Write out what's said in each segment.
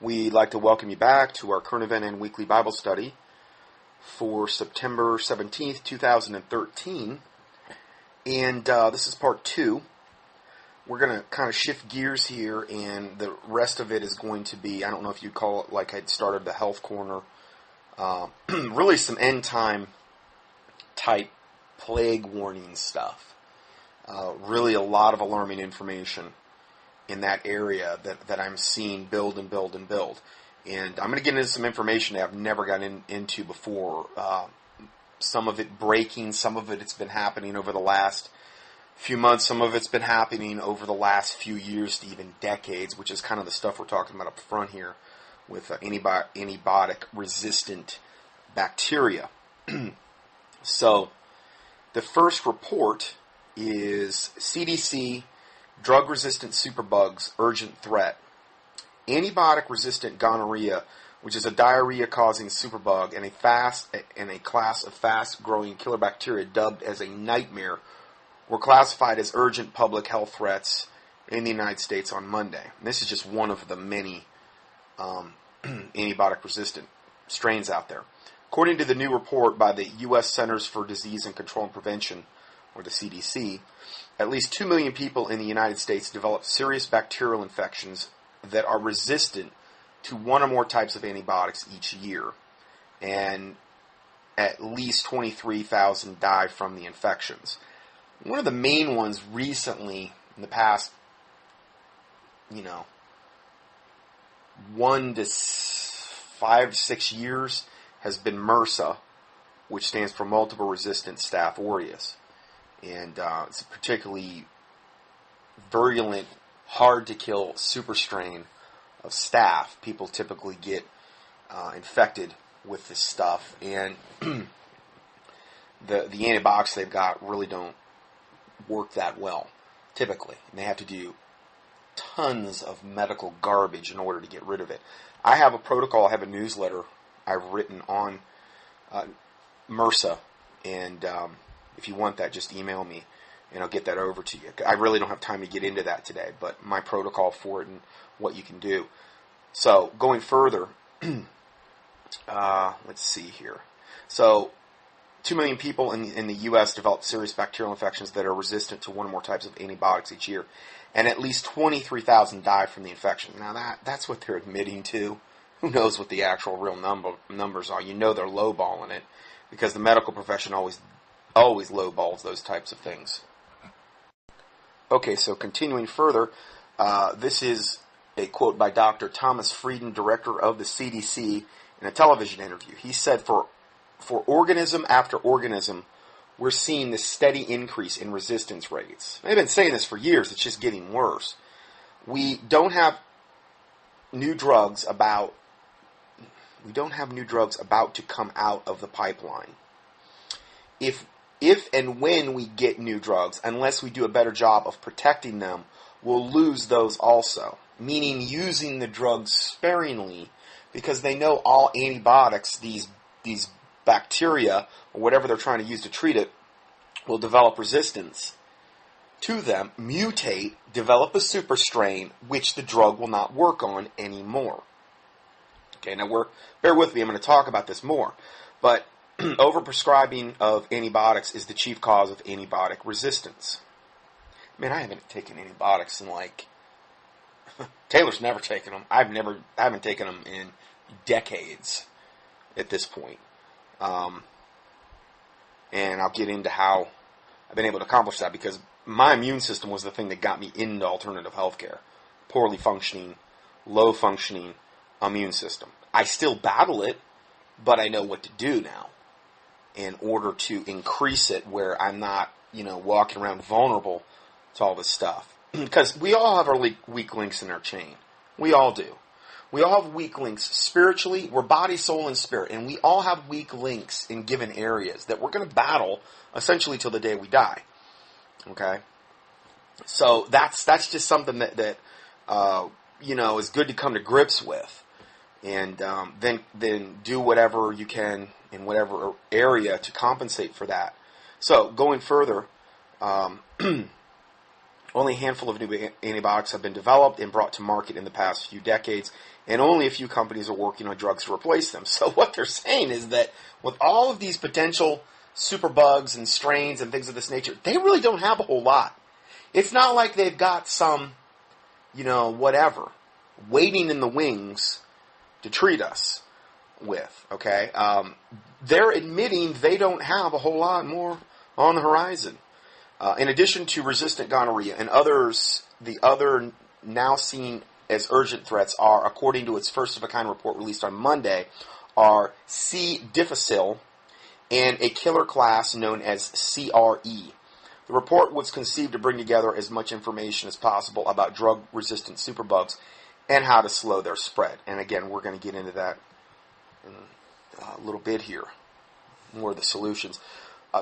We'd like to welcome you back to our current event and weekly Bible study for September 17th, 2013. And this is part 2. We're going to kind of shift gears here, and the rest of it is going to be, I don't know if you'd call it like I'd started the health corner, really some end time type plague warning stuff. Really a lot of alarming information in that area that I'm seeing build and build and build. And I'm going to get into some information that I've never gotten into before. Some of it breaking, some of it's been happening over the last few months, some of it's been happening over the last few years to even decades, which is kind of the stuff we're talking about up front here with antibiotic-resistant bacteria. So, the first report is CDC, drug-resistant superbugs, urgent threat. Antibiotic-resistant gonorrhea, which is a diarrhea-causing superbug and a class of fast-growing killer bacteria dubbed as a nightmare, were classified as urgent public health threats in the United States on Monday. And this is just one of the many antibiotic-resistant strains out there. According to the new report by the U.S. Centers for Disease and Control and Prevention, or the CDC, at least 2 million people in the United States develop serious bacterial infections that are resistant to one or more types of antibiotics each year. And at least 23,000 die from the infections. One of the main ones recently, in the past, 1 to 5 to 6 years, has been MRSA, which stands for Multiple Resistant Staph aureus. And it's a particularly virulent, hard-to-kill super strain of staph. People typically get infected with this stuff, and the antibiotics they've got really don't work that well, typically. And they have to do tons of medical garbage in order to get rid of it. I have a protocol, I have a newsletter I've written on MRSA, and if you want that, just email me, and I'll get that over to you. I really don't have time to get into that today, but my protocol for it and what you can do. So, going further, let's see here. So, 2 million people in the U.S. develop serious bacterial infections that are resistant to one or more types of antibiotics each year, and at least 23,000 die from the infection. Now, that's what they're admitting to. Who knows what the actual real numbers are? You know they're lowballing it, because the medical profession always lowballs those types of things. Okay, so continuing further, this is a quote by Dr. Thomas Frieden, director of the CDC, in a television interview. He said, for organism after organism, we're seeing this steady increase in resistance rates. They've been saying this for years, it's just getting worse. We don't have new drugs about to come out of the pipeline. If and when we get new drugs, unless we do a better job of protecting them, we'll lose those also. Meaning using the drugs sparingly, because they know all antibiotics, these bacteria, or whatever they're trying to use to treat it, will develop resistance to them, mutate, develop a super strain, which the drug will not work on anymore. Okay, now bear with me, I'm going to talk about this more. But overprescribing of antibiotics is the chief cause of antibiotic resistance. Man, I haven't taken antibiotics in Taylor's never taken them. I haven't taken them in decades at this point. And I'll get into how I've been able to accomplish that, because my immune system was the thing that got me into alternative healthcare. Poorly functioning, low functioning immune system. I still battle it, but I know what to do now in order to increase it where I'm not, walking around vulnerable to all this stuff. Because we all have our weak links in our chain. We all do. We all have weak links spiritually. We're body, soul, and spirit. And we all have weak links in given areas that we're going to battle essentially till the day we die. Okay? So that's just something that is good to come to grips with. And then do whatever you can in whatever area to compensate for that. So, going further, Only a handful of new antibiotics have been developed and brought to market in the past few decades, and only a few companies are working on drugs to replace them. So what they're saying is that with all of these potential superbugs and strains and things of this nature, they really don't have a whole lot. It's not like they've got some, whatever, waiting in the wings to treat us with, okay? They're admitting they don't have a whole lot more on the horizon. In addition to resistant gonorrhea and others, the other now seen as urgent threats are, according to its first-of-a-kind report released on Monday, are C. difficile and a killer class known as CRE. The report was conceived to bring together as much information as possible about drug-resistant superbugs and how to slow their spread. And again, we're going to get into that in a little bit here, more of the solutions.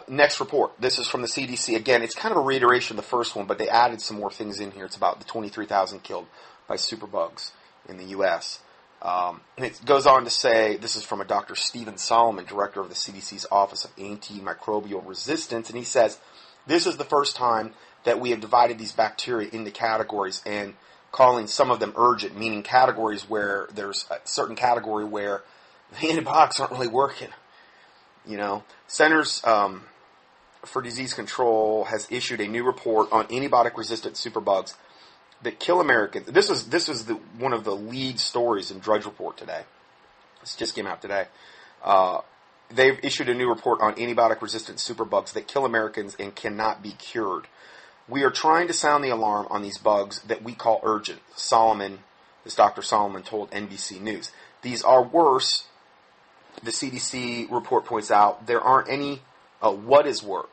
Next report. This is from the CDC. Again, it's kind of a reiteration of the first one, but they added some more things in here. It's about the 23,000 killed by superbugs in the U.S. And it goes on to say, this is from a Dr. Stephen Solomon, director of the CDC's Office of Antimicrobial Resistance, and he says, this is the first time that we have divided these bacteria into categories and calling some of them urgent, meaning categories where there's a certain category where the antibiotics aren't really working. Centers for Disease Control has issued a new report on antibiotic-resistant superbugs that kill Americans. This was one of the lead stories in Drudge Report today. This just came out today. They've issued a new report on antibiotic-resistant superbugs that kill Americans and cannot be cured. We are trying to sound the alarm on these bugs that we call urgent. This Dr. Solomon told NBC News. These are worse. The CDC report points out there aren't any. What is worse?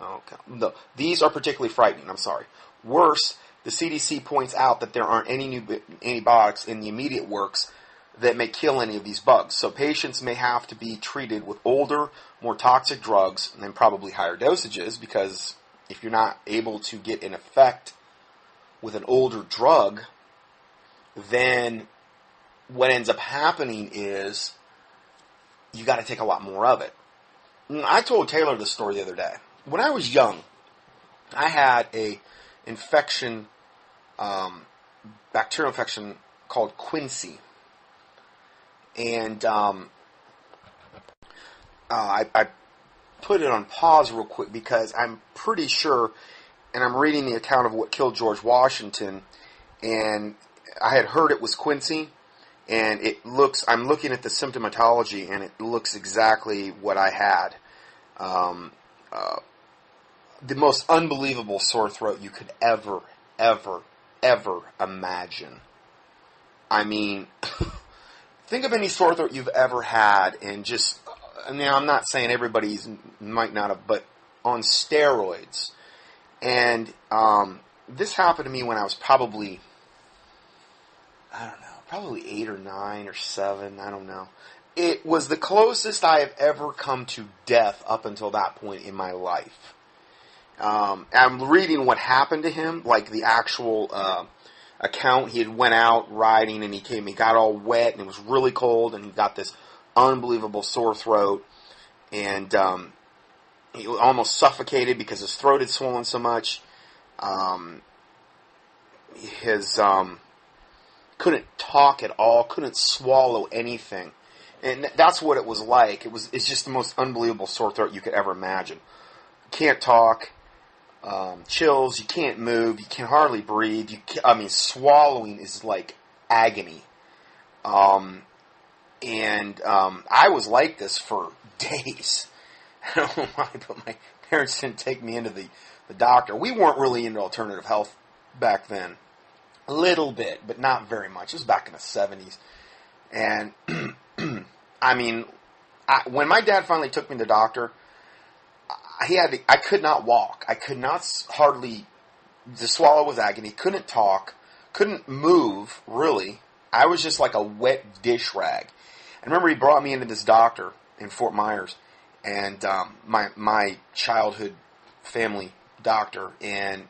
Okay. No, these are particularly frightening. I'm sorry. Worse, the CDC points out that there aren't any new antibiotics in the immediate works that may kill any of these bugs. So patients may have to be treated with older, more toxic drugs and probably higher dosages, because if you're not able to get an effect with an older drug, then what ends up happening is you got to take a lot more of it. I told Taylor this story the other day. When I was young, I had a infection, bacterial infection called quinsy. And I put it on pause real quick because I'm pretty sure, and I'm reading the account of what killed George Washington, and I had heard it was quinsy, and I'm looking at the symptomatology, and it looks exactly what I had. The most unbelievable sore throat you could ever imagine. I mean, think of any sore throat you've ever had, and just, I'm not saying everybody's might not have, but on steroids. And this happened to me when I was probably 8 or 9 or 7, I don't know. It was the closest I have ever come to death up until that point in my life. I'm reading what happened to him, like the actual account. He had went out riding and he got all wet and it was really cold and he got this unbelievable sore throat and he almost suffocated because his throat had swollen so much. His couldn't talk at all, couldn't swallow anything. And that's what it was like. It's just the most unbelievable sore throat you could ever imagine. You can't talk, chills, you can't move, you can hardly breathe. Swallowing is like agony. I was like this for days. I don't know why, but my parents didn't take me into the doctor. We weren't really into alternative health back then. A little bit, but not very much. It was back in the 70s. And, when my dad finally took me to the doctor, I could not walk. I could not the swallow was agony. Couldn't talk. Couldn't move, really. I was just like a wet dish rag. I remember he brought me into this doctor in Fort Myers, and my childhood family doctor, and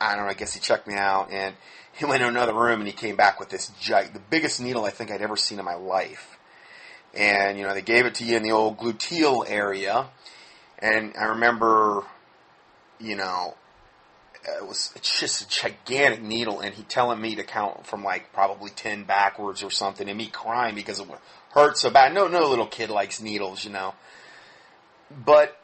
I don't know, I guess he checked me out, and he went to another room, and he came back with this the biggest needle I think I'd ever seen in my life. And, they gave it to you in the old gluteal area, and I remember, it's just a gigantic needle, and he telling me to count from like probably 10 backwards or something, and me crying because it hurt so bad. No little kid likes needles, But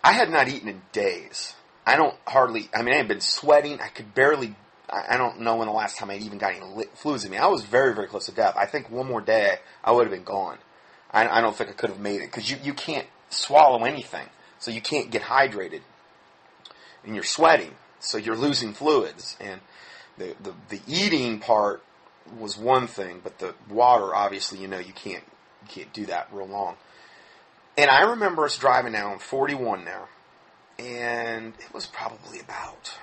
I had not eaten in days. I had been sweating. I could barely, I don't know when the last time I'd even got any fluids in me. I was very, very close to death. I think one more day I would have been gone. I don't think I could have made it, because you can't swallow anything, so you can't get hydrated. And you're sweating, so you're losing fluids. And the eating part was one thing, but the water, obviously, you can't do that real long. And I remember us driving down 41 there, and it was probably about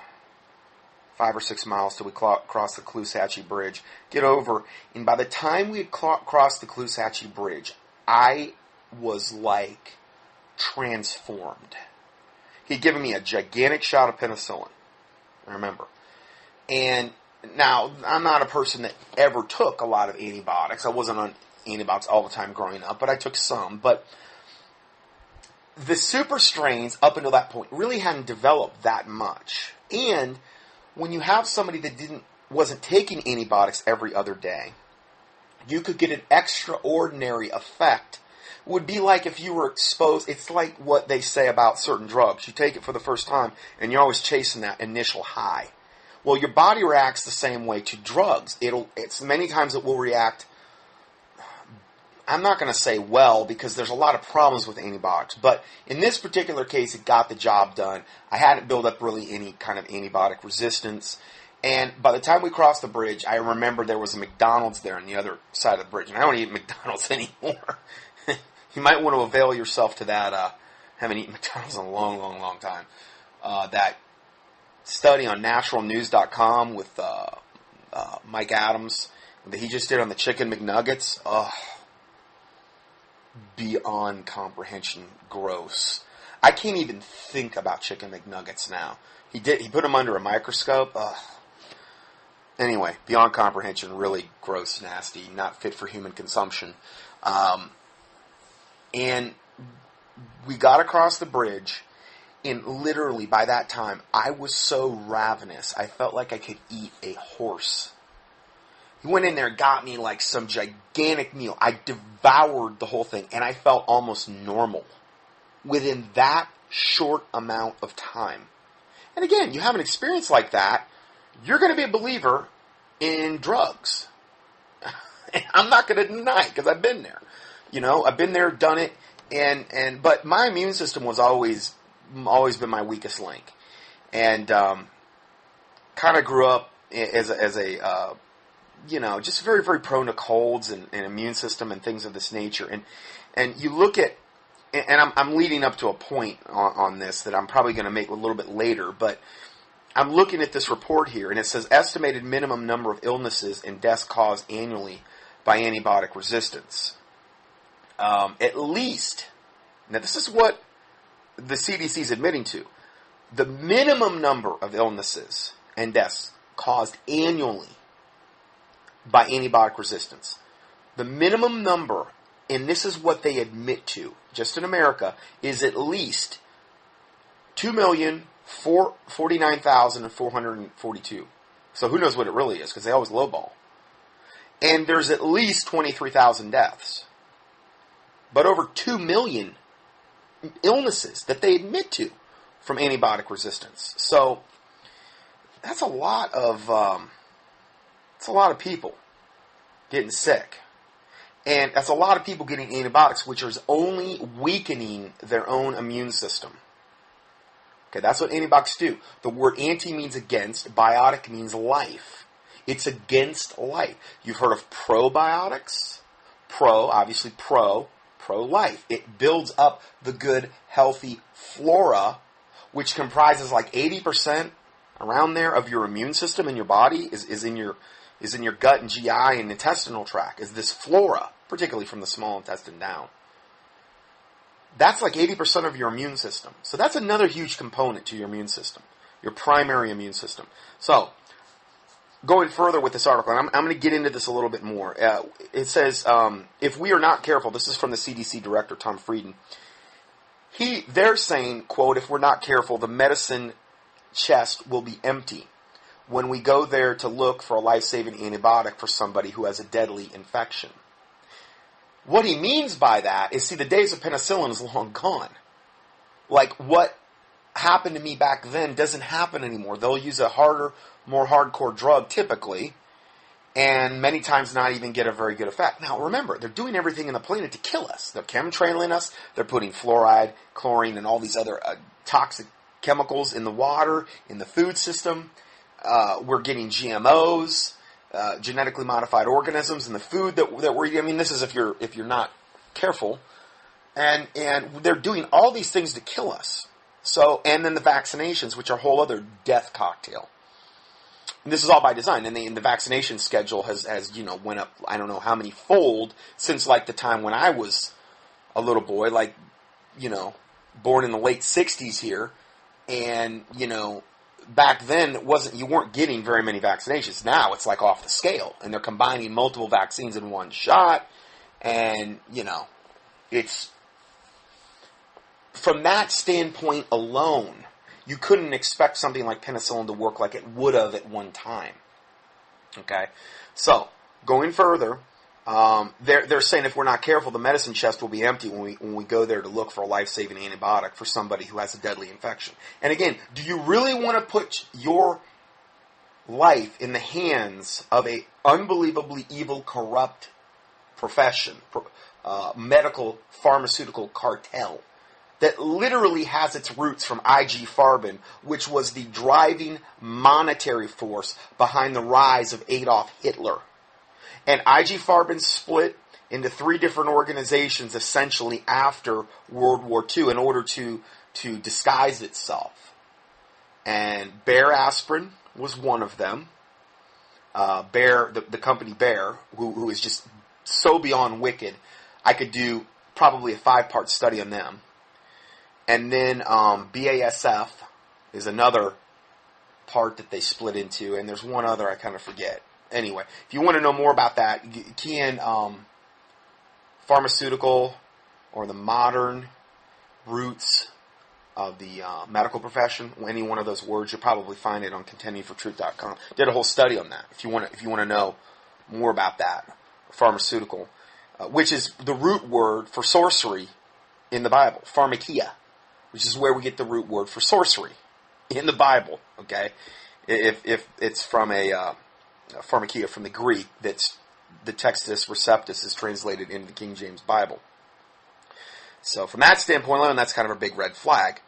5 or 6 miles till we crossed the Caloosahatchee Bridge, get over, and by the time we had crossed the Caloosahatchee Bridge, I was like transformed. He'd given me a gigantic shot of penicillin, I remember. And now, I'm not a person that ever took a lot of antibiotics. I wasn't on antibiotics all the time growing up, but I took some. But the super strains, up until that point, really hadn't developed that much. And when you have somebody that wasn't taking antibiotics every other day, you could get an extraordinary effect. It would be like if you were exposed. It's like what they say about certain drugs. You take it for the first time, and you're always chasing that initial high. Well, your body reacts the same way to drugs. It's many times it will react. I'm not going to say well, because there's a lot of problems with antibiotics. But in this particular case, it got the job done. I hadn't built up really any kind of antibiotic resistance. And by the time we crossed the bridge, I remember there was a McDonald's there on the other side of the bridge. And I don't eat McDonald's anymore. You might want to avail yourself to that. Haven't eaten McDonald's in a long, long, long time. That study on naturalnews.com with Mike Adams that he just did on the chicken McNuggets. Beyond comprehension gross. I can't even think about chicken McNuggets now. He put them under a microscope. Anyway, beyond comprehension, really gross, nasty, not fit for human consumption. And we got across the bridge, and literally by that time, I was so ravenous, I felt like I could eat a horse. He went in there and got me like some gigantic meal. I devoured the whole thing, and I felt almost normal within that short amount of time. And again, you have an experience like that, you're going to be a believer in drugs. I'm not going to deny it, because I've been there. I've been there, done it, but my immune system was always been my weakest link. And kind of grew up as a just very, very prone to colds and immune system and things of this nature. And you look at, and I'm leading up to a point on this that I'm probably going to make a little bit later, but I'm looking at this report here, and it says estimated minimum number of illnesses and deaths caused annually by antibiotic resistance. At least, now this is what the CDC is admitting to, the minimum number of illnesses and deaths caused annually by antibiotic resistance. The minimum number, and this is what they admit to, just in America, is at least 2,049,442. So who knows what it really is, because they always lowball. And there's at least 23,000 deaths. But over 2 million illnesses that they admit to from antibiotic resistance. So that's a lot of people getting sick. And that's a lot of people getting antibiotics, which is only weakening their own immune system. Okay, that's what antibiotics do. The word anti means against, biotic means life. It's against life. You've heard of probiotics? Obviously pro-life. It builds up the good, healthy flora, which comprises like 80% around there of your immune system in your body is in your gut and GI and intestinal tract, is this flora, particularly from the small intestine down. That's like 80% of your immune system. So that's another huge component to your immune system, your primary immune system. So, going further with this article, and I'm going to get into this a little bit more. It says, if we are not careful, this is from the CDC director, Tom Frieden. They're saying, quote, if we're not careful, the medicine chest will be empty when we go there to look for a life-saving antibiotic for somebody who has a deadly infection. What he means by that is, see, the days of penicillin is long gone. Like, what happened to me back then doesn't happen anymore. They'll use a harder, more hardcore drug, typically, and many times not even get a very good effect. Now, remember, they're doing everything on the planet to kill us. They're chemtrailing us. They're putting fluoride, chlorine, and all these other toxic chemicals in the water, in the food system. We're getting GMOs, genetically modified organisms in the food that we're eating. I mean, this is if you're not careful. And they're doing all these things to kill us. So, and then the vaccinations, which are a whole other death cocktail. And this is all by design. And the vaccination schedule has went up, I don't know how many fold since like the time when I was a little boy, like, born in the late 60s here. And, back then you weren't getting very many vaccinations. Now it's like off the scale. And they're combining multiple vaccines in one shot. And, it's, from that standpoint alone, you couldn't expect something like penicillin to work like it would have at one time. Okay? So, going further, they're saying if we're not careful, the medicine chest will be empty when we go there to look for a life-saving antibiotic for somebody who has a deadly infection. And again, do you really want to put your life in the hands of a unbelievably evil, corrupt profession, medical, pharmaceutical cartel, that literally has its roots from IG Farben, which was the driving monetary force behind the rise of Adolf Hitler? And IG Farben split into 3 different organizations essentially after World War II in order to disguise itself. And Bayer Aspirin was one of them. Bayer, the company Bayer, who is just so beyond wicked, I could do probably a 5-part study on them. And then BASF is another part that they split into, and there's one other I kind of forget. Anyway, if you want to know more about that, key in pharmaceutical or the modern roots of the medical profession. Any one of those words, you'll probably find it on contendingfortruth.com. Did a whole study on that. If you want to know more about that, pharmaceutical, which is the root word for sorcery in the Bible, pharmakia, which is where we get the root word for sorcery in the Bible. Okay, if it's from a pharmakia from the Greek, that's the Textus Receptus is translated into the King James Bible. So from that standpoint alone, that's kind of a big red flag.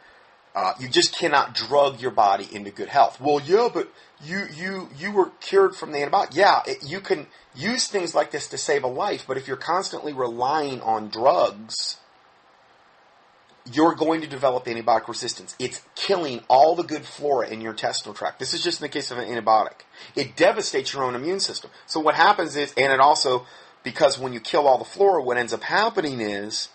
You just cannot drug your body into good health. Well, yeah, but you were cured from the antibiotic. Yeah, you can use things like this to save a life, but if you're constantly relying on drugs, you're going to develop antibiotic resistance. It's killing all the good flora in your intestinal tract. This is just in the case of an antibiotic. It devastates your own immune system. So what happens is, and it also, because when you kill all the flora, what ends up happening is,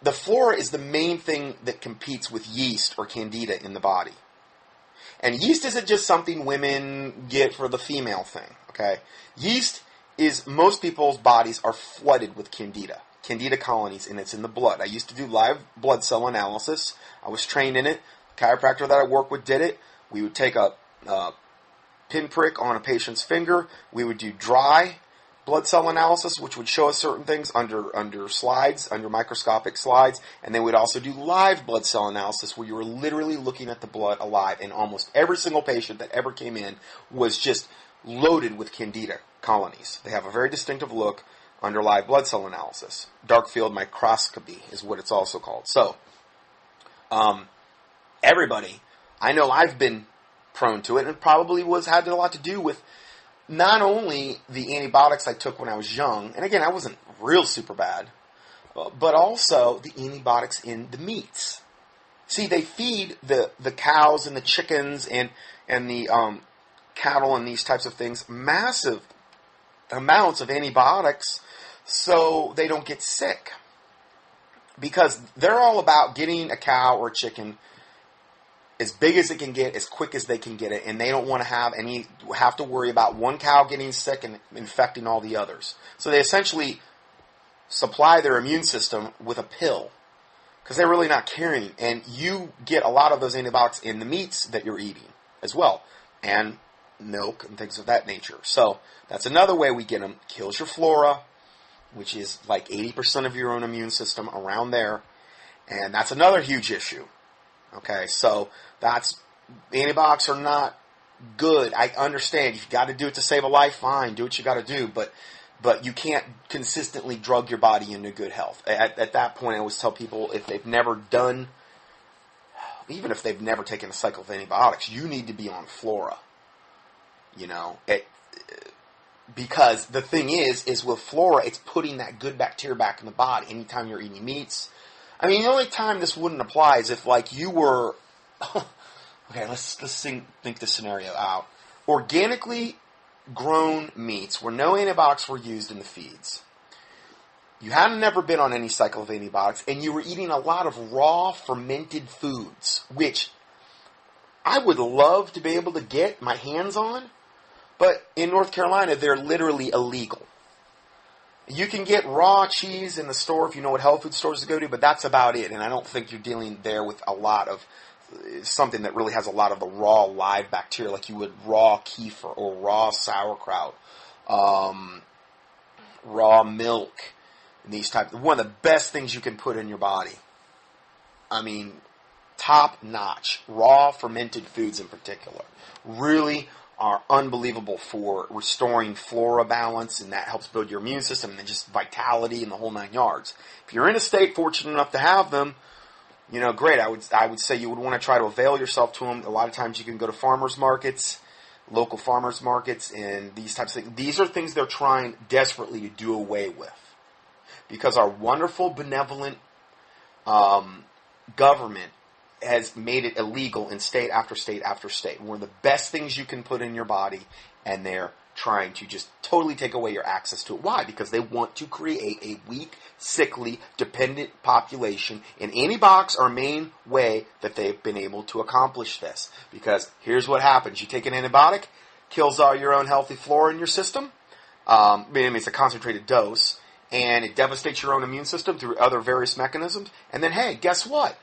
the flora is the main thing that competes with yeast or candida in the body. And yeast isn't just something women get for the female thing, okay? Yeast is, most people's bodies are flooded with candida colonies, and it's in the blood. I used to do live blood cell analysis. I was trained in it. The chiropractor that I work with did it. We would take a pinprick on a patient's finger. We would do dry blood cell analysis, which would show us certain things under slides, under microscopic slides, and then we'd also do live blood cell analysis, where you were literally looking at the blood alive, and almost every single patient that ever came in was just loaded with candida colonies. They have a very distinctive look under live blood cell analysis. Dark field microscopy is what it's also called. So, everybody, I know I've been prone to it, and it probably had a lot to do with not only the antibiotics I took when I was young, and again, I wasn't real super bad, but also the antibiotics in the meats. See, they feed the cows and the chickens and the cattle and these types of things massive amounts of antibiotics so they don't get sick. Because they're all about getting a cow or a chicken as big as it can get, as quick as they can get it, and they don't want to have to worry about one cow getting sick and infecting all the others. So they essentially supply their immune system with a pill because they're really not caring. And you get a lot of those antibiotics in the meats that you're eating as well, and milk and things of that nature. So that's another way we get them. Kills your flora, which is like 80% of your own immune system, around there. And that's another huge issue. Okay, so antibiotics are not good. I understand you've got to do it to save a life. Fine, do what you got to do, but you can't consistently drug your body into good health. At that point, I always tell people, if they've never done, even if they've never taken a cycle of antibiotics, you need to be on flora. Because the thing is with flora, it's putting that good bacteria back in the body. Anytime you're eating meats, I mean, the only time this wouldn't apply is if, like, you were, okay, let's think this scenario out. Organically grown meats where no antibiotics were used in the feeds. You hadn't never been on any cycle of antibiotics, and you were eating a lot of raw fermented foods, which I would love to be able to get my hands on, but in North Carolina, they're literally illegal. You can get raw cheese in the store if you know what health food stores to go to, but that's about it. And I don't think you're dealing there with a lot of something that really has a lot of the raw live bacteria, like you would raw kefir or raw sauerkraut, raw milk, and these types. One of the best things you can put in your body. I mean, top notch. Raw fermented foods in particular really are unbelievable for restoring flora balance, and that helps build your immune system and just vitality and the whole 9 yards. If you're in a state fortunate enough to have them, great. I would say you would want to try to avail yourself to them. A lot of times you can go to farmers markets, local farmers markets, and these types of things. These are things they're trying desperately to do away with, because our wonderful, benevolent government has made it illegal in state after state after state. One of the best things you can put in your body, and they're trying to just totally take away your access to it. Why? Because they want to create a weak, sickly, dependent population, and antibiotics are a main way that they've been able to accomplish this. Because here's what happens. You take an antibiotic, kills all your own healthy flora in your system. It's a concentrated dose, and it devastates your own immune system through other various mechanisms. And then, hey, guess what?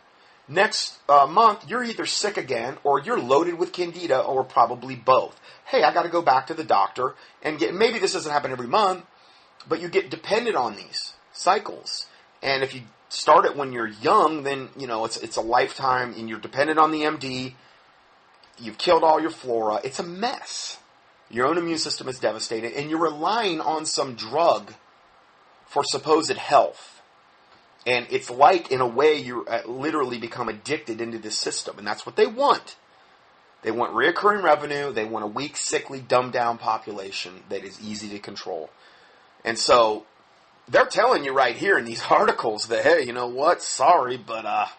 Next month, you're either sick again, or you're loaded with candida, or probably both. Hey, I got to go back to the doctor and maybe this doesn't happen every month, but you get dependent on these cycles. And if you start it when you're young, then, it's a lifetime, and you're dependent on the MD. You've killed all your flora. It's a mess. Your own immune system is devastated, and you're relying on some drug for supposed health. And it's like, in a way, you literally become addicted into this system. And that's what they want. They want reoccurring revenue. They want a weak, sickly, dumbed-down population that is easy to control. And so they're telling you right here in these articles that, hey, you know what? Sorry, but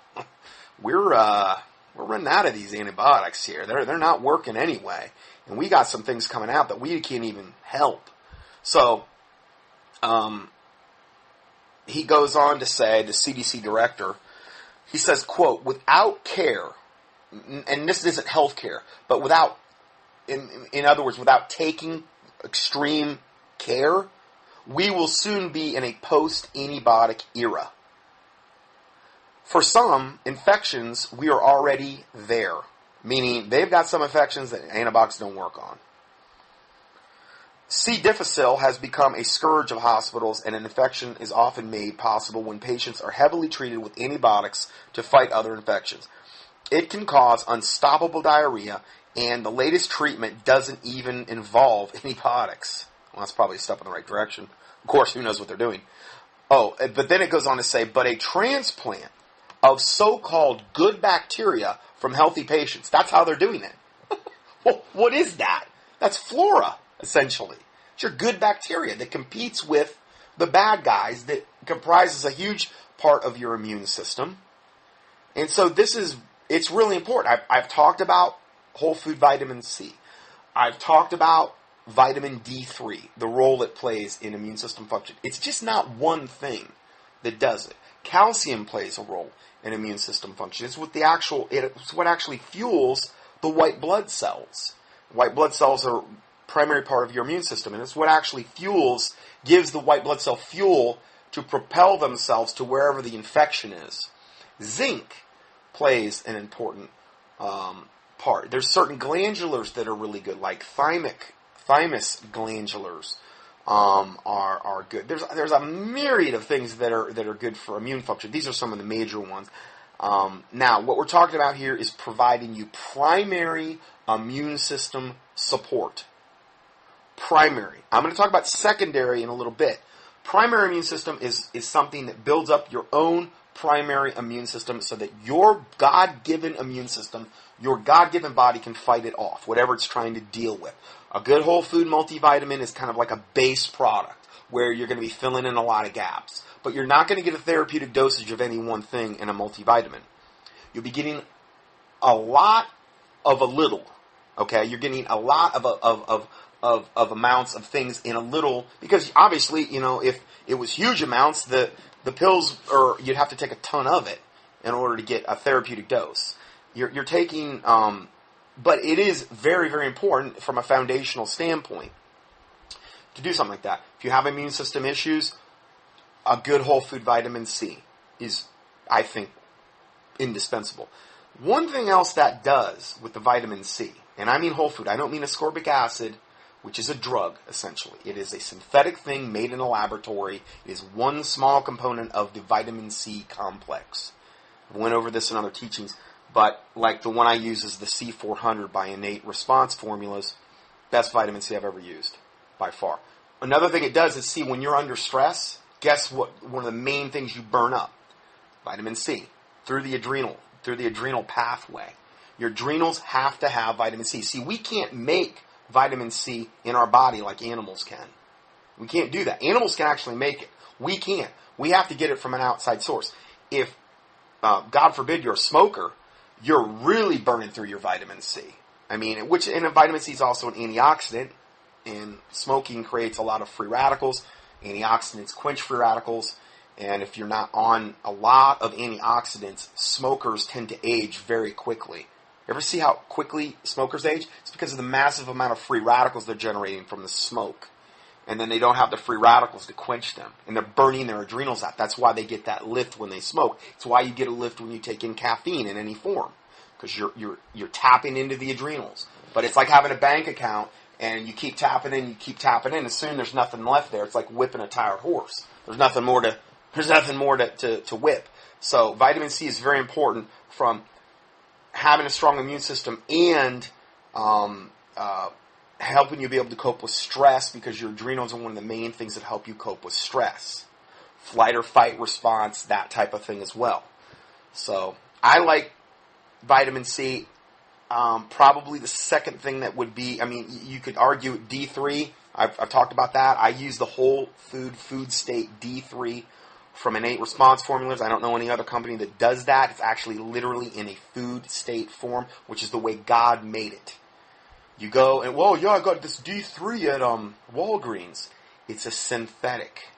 we're running out of these antibiotics here. They're not working anyway. And we got some things coming out that we can't even help. So, he goes on to say, the CDC director, he says, quote, without care, and this isn't health care, but without, in other words, without taking extreme care, we will soon be in a post-antibiotic era. For some infections, we are already there, meaning they've got some infections that antibiotics don't work on. C. difficile has become a scourge of hospitals, and an infection is often made possible when patients are heavily treated with antibiotics to fight other infections. It can cause unstoppable diarrhea, and the latest treatment doesn't even involve antibiotics. Well, that's probably a step in the right direction. Of course, who knows what they're doing. Oh, but then it goes on to say, but a transplant of so-called good bacteria from healthy patients, that's how they're doing it. Well, what is that? That's flora. Essentially, it's your good bacteria that competes with the bad guys that comprises a huge part of your immune system. And so it's really important. I've talked about whole food vitamin C. I've talked about vitamin D3, the role it plays in immune system function. It's just not one thing that does it. Calcium plays a role in immune system function. It's what actually fuels the white blood cells. White blood cells are primary part of your immune system, and it's what actually gives the white blood cell fuel to propel themselves to wherever the infection is. Zinc plays an important part. There's certain glandulars that are really good, like thymus glandulars are good. There's a myriad of things that are good for immune function. These are some of the major ones. Now, what we're talking about here is providing you primary immune system support. Primary. I'm going to talk about secondary in a little bit. Primary immune system is something that builds up your own primary immune system so that your God-given immune system, your God-given body can fight it off, whatever it's trying to deal with. A good whole food multivitamin is kind of like a base product where you're going to be filling in a lot of gaps. But you're not going to get a therapeutic dosage of any one thing in a multivitamin. You'll be getting a lot of a little. Okay? You're getting a lot of amounts of things in a little, because obviously, if it was huge amounts, the pills, or you'd have to take a ton of it in order to get a therapeutic dose. You're taking, but it is very, very important from a foundational standpoint to do something like that. If you have immune system issues, a good whole food vitamin C is, I think, indispensable. One thing else that does with the vitamin C, and I mean whole food, I don't mean ascorbic acid, which is a drug, essentially. It is a synthetic thing made in a laboratory. It is one small component of the vitamin C complex. I went over this in other teachings, but like the one I use is the C400 by Innate Response Formulas. Best vitamin C I've ever used, by far. Another thing it does is, see, when you're under stress, guess what? One of the main things you burn up, vitamin C, through the adrenal pathway. Your adrenals have to have vitamin C. See, we can't make vitamin C in our body like animals can. We can't do that. Animals can actually make it. We can't. We have to get it from an outside source. If, God forbid, you're a smoker, you're really burning through your vitamin C. And vitamin C is also an antioxidant, and smoking creates a lot of free radicals. Antioxidants quench free radicals, and if you're not on a lot of antioxidants, smokers tend to age very quickly. Ever see how quickly smokers age? It's because of the massive amount of free radicals they're generating from the smoke. And then they don't have the free radicals to quench them. And they're burning their adrenals out. That's why they get that lift when they smoke. It's why you get a lift when you take in caffeine in any form. Because you're tapping into the adrenals. But it's like having a bank account, and you keep tapping in, and soon there's nothing left there. It's like whipping a tired horse. There's nothing more to whip. So vitamin C is very important from having a strong immune system and helping you be able to cope with stress, because your adrenals are one of the main things that help you cope with stress. Flight or fight response, that type of thing as well. So I like vitamin C. Probably the second thing that would be, you could argue D3. I've talked about that. I use the whole food state D3 from Innate Response Formulas. I don't know any other company that does that. It's actually literally in a food state form, which is the way God made it. You go and, I got this D3 at Walgreens. It's a synthetic.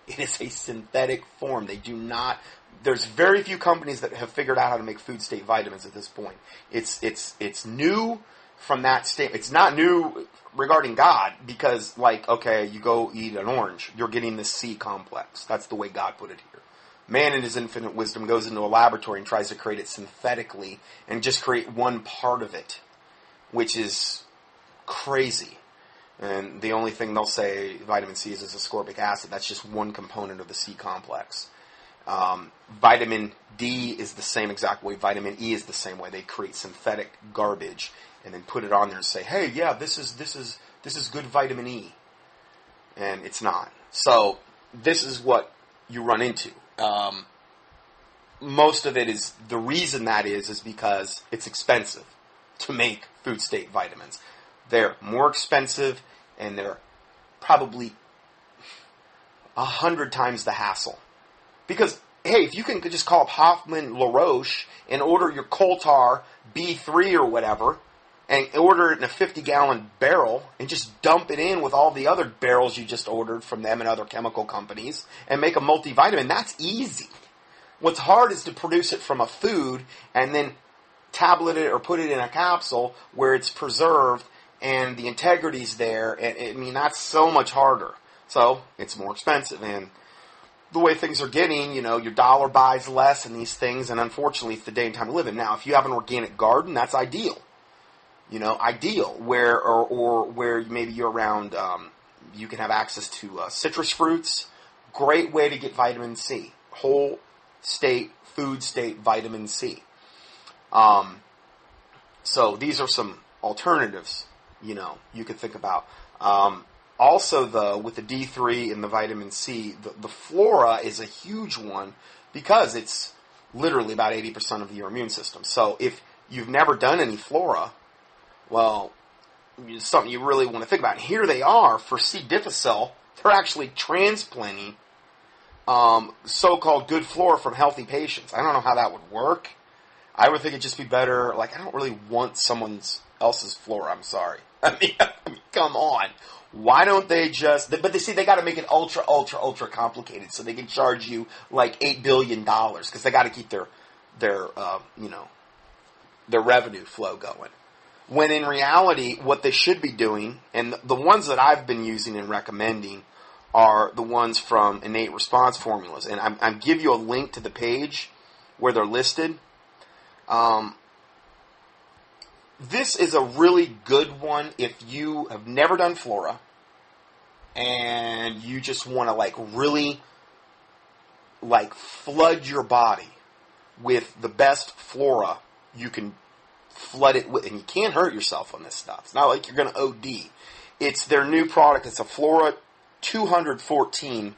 It is a synthetic form. They do not. There's very few companies that have figured out how to make food state vitamins at this point. It's new from that state. It's not new regarding God, because, you go eat an orange, you're getting the C complex. That's the way God put it here. Man in his infinite wisdom goes into a laboratory and tries to create it synthetically and just create one part of it, which is crazy. And the only thing they'll say vitamin C is ascorbic acid. That's just one component of the C complex. Vitamin D is the same exact way. Vitamin E is the same way. They create synthetic garbage and then put it on there and say, hey, yeah, this is good vitamin E. And it's not. So this is what you run into. Most of it is, the reason that is because it's expensive to make food state vitamins. They're more expensive, and they're probably 100 times the hassle. Because, hey, if you can just call up Hoffman LaRoche and order your coal tar B3 or whatever, and order it in a 50-gallon barrel, and just dump it in with all the other barrels you just ordered from them and other chemical companies, and make a multivitamin, that's easy. What's hard is to produce it from a food, and then tablet it or put it in a capsule where it's preserved, and the integrity's there, and that's so much harder. So, it's more expensive, and the way things are getting, your dollar buys less in these things, and unfortunately, it's the day and time we live in. Now, if you have an organic garden, that's ideal. Ideal, where or where maybe you're around, you can have access to citrus fruits. Great way to get vitamin C, whole state, food state vitamin C. So these are some alternatives, you could think about. Also, though, with the D3 and the vitamin C, the flora is a huge one because it's literally about 80% of your immune system. So if you've never done any flora, well, it's something you really want to think about. And here they are for C. difficile. They're actually transplanting so-called good flora from healthy patients. I don't know how that would work. I would think it'd just be better. Like, I don't really want someone else's flora. I'm sorry. I mean, come on. Why don't they just... But they got to make it ultra, ultra, ultra complicated so they can charge you like $8 billion because they got to keep their revenue flow going. When in reality, what they should be doing, and the ones that I've been using and recommending are the ones from Innate Response Formulas. And I'm give you a link to the page where they're listed. This is a really good one if you have never done flora and you just want to really flood your body with the best flora you can flood it with. And you can't hurt yourself on this stuff. It's not like you're going to OD. It's their new product. It's a Flora 214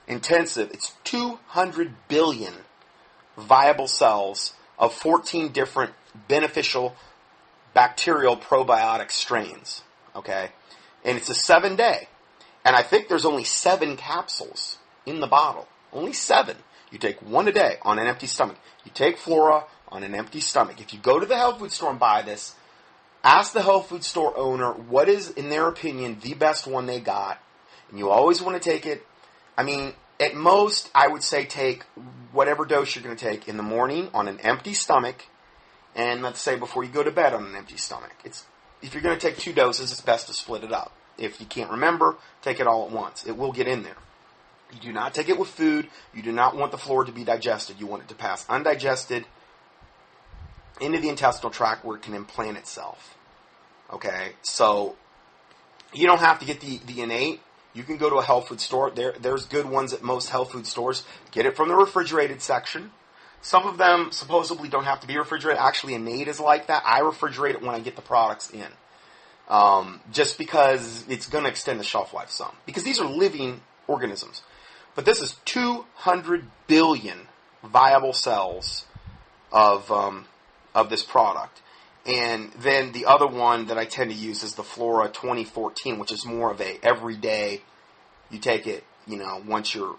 intensive. It's 200 billion viable cells of 14 different beneficial bacterial probiotic strains, okay? And it's a 7-day. And I think there's only 7 capsules in the bottle. Only 7. You take 1 a day on an empty stomach. You take Flora on an empty stomach. If you go to the health food store and buy this, ask the health food store owner what is, in their opinion, the best one they got. And you always want to take it. I mean, at most, I would say take whatever dose you're going to take in the morning on an empty stomach. And let's say before you go to bed on an empty stomach. If you're going to take 2 doses, it's best to split it up. If you can't remember, take it all at once. It will get in there. You do not take it with food. You do not want the flora to be digested. You want it to pass undigested into the intestinal tract where it can implant itself. Okay? So, you don't have to get the innate. You can go to a health food store. There's good ones at most health food stores. Get it from the refrigerated section. Some of them supposedly don't have to be refrigerated. Actually, Innate is like that. I refrigerate it when I get the products in. Just because it's going to extend the shelf life some. Because these are living organisms. But this is 200 billion viable cells of this product. And then the other one that I tend to use is the Flora 2014, which is more of a everyday, you take it, once your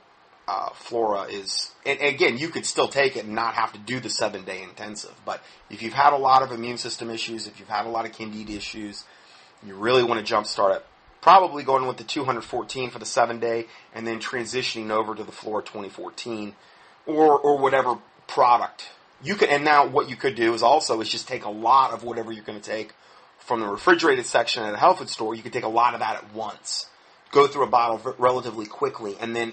flora is, and again, you could still take it and not have to do the 7-day intensive. But if you've had a lot of immune system issues, if you've had a lot of candida issues, you really want to jumpstart it, probably going with the 214 for the 7-day and then transitioning over to the Flora 2014 or whatever product. You could, and now what you could do is just take a lot of whatever you're going to take from the refrigerated section at a health food store. You could take a lot of that at once. Go through a bottle relatively quickly, and then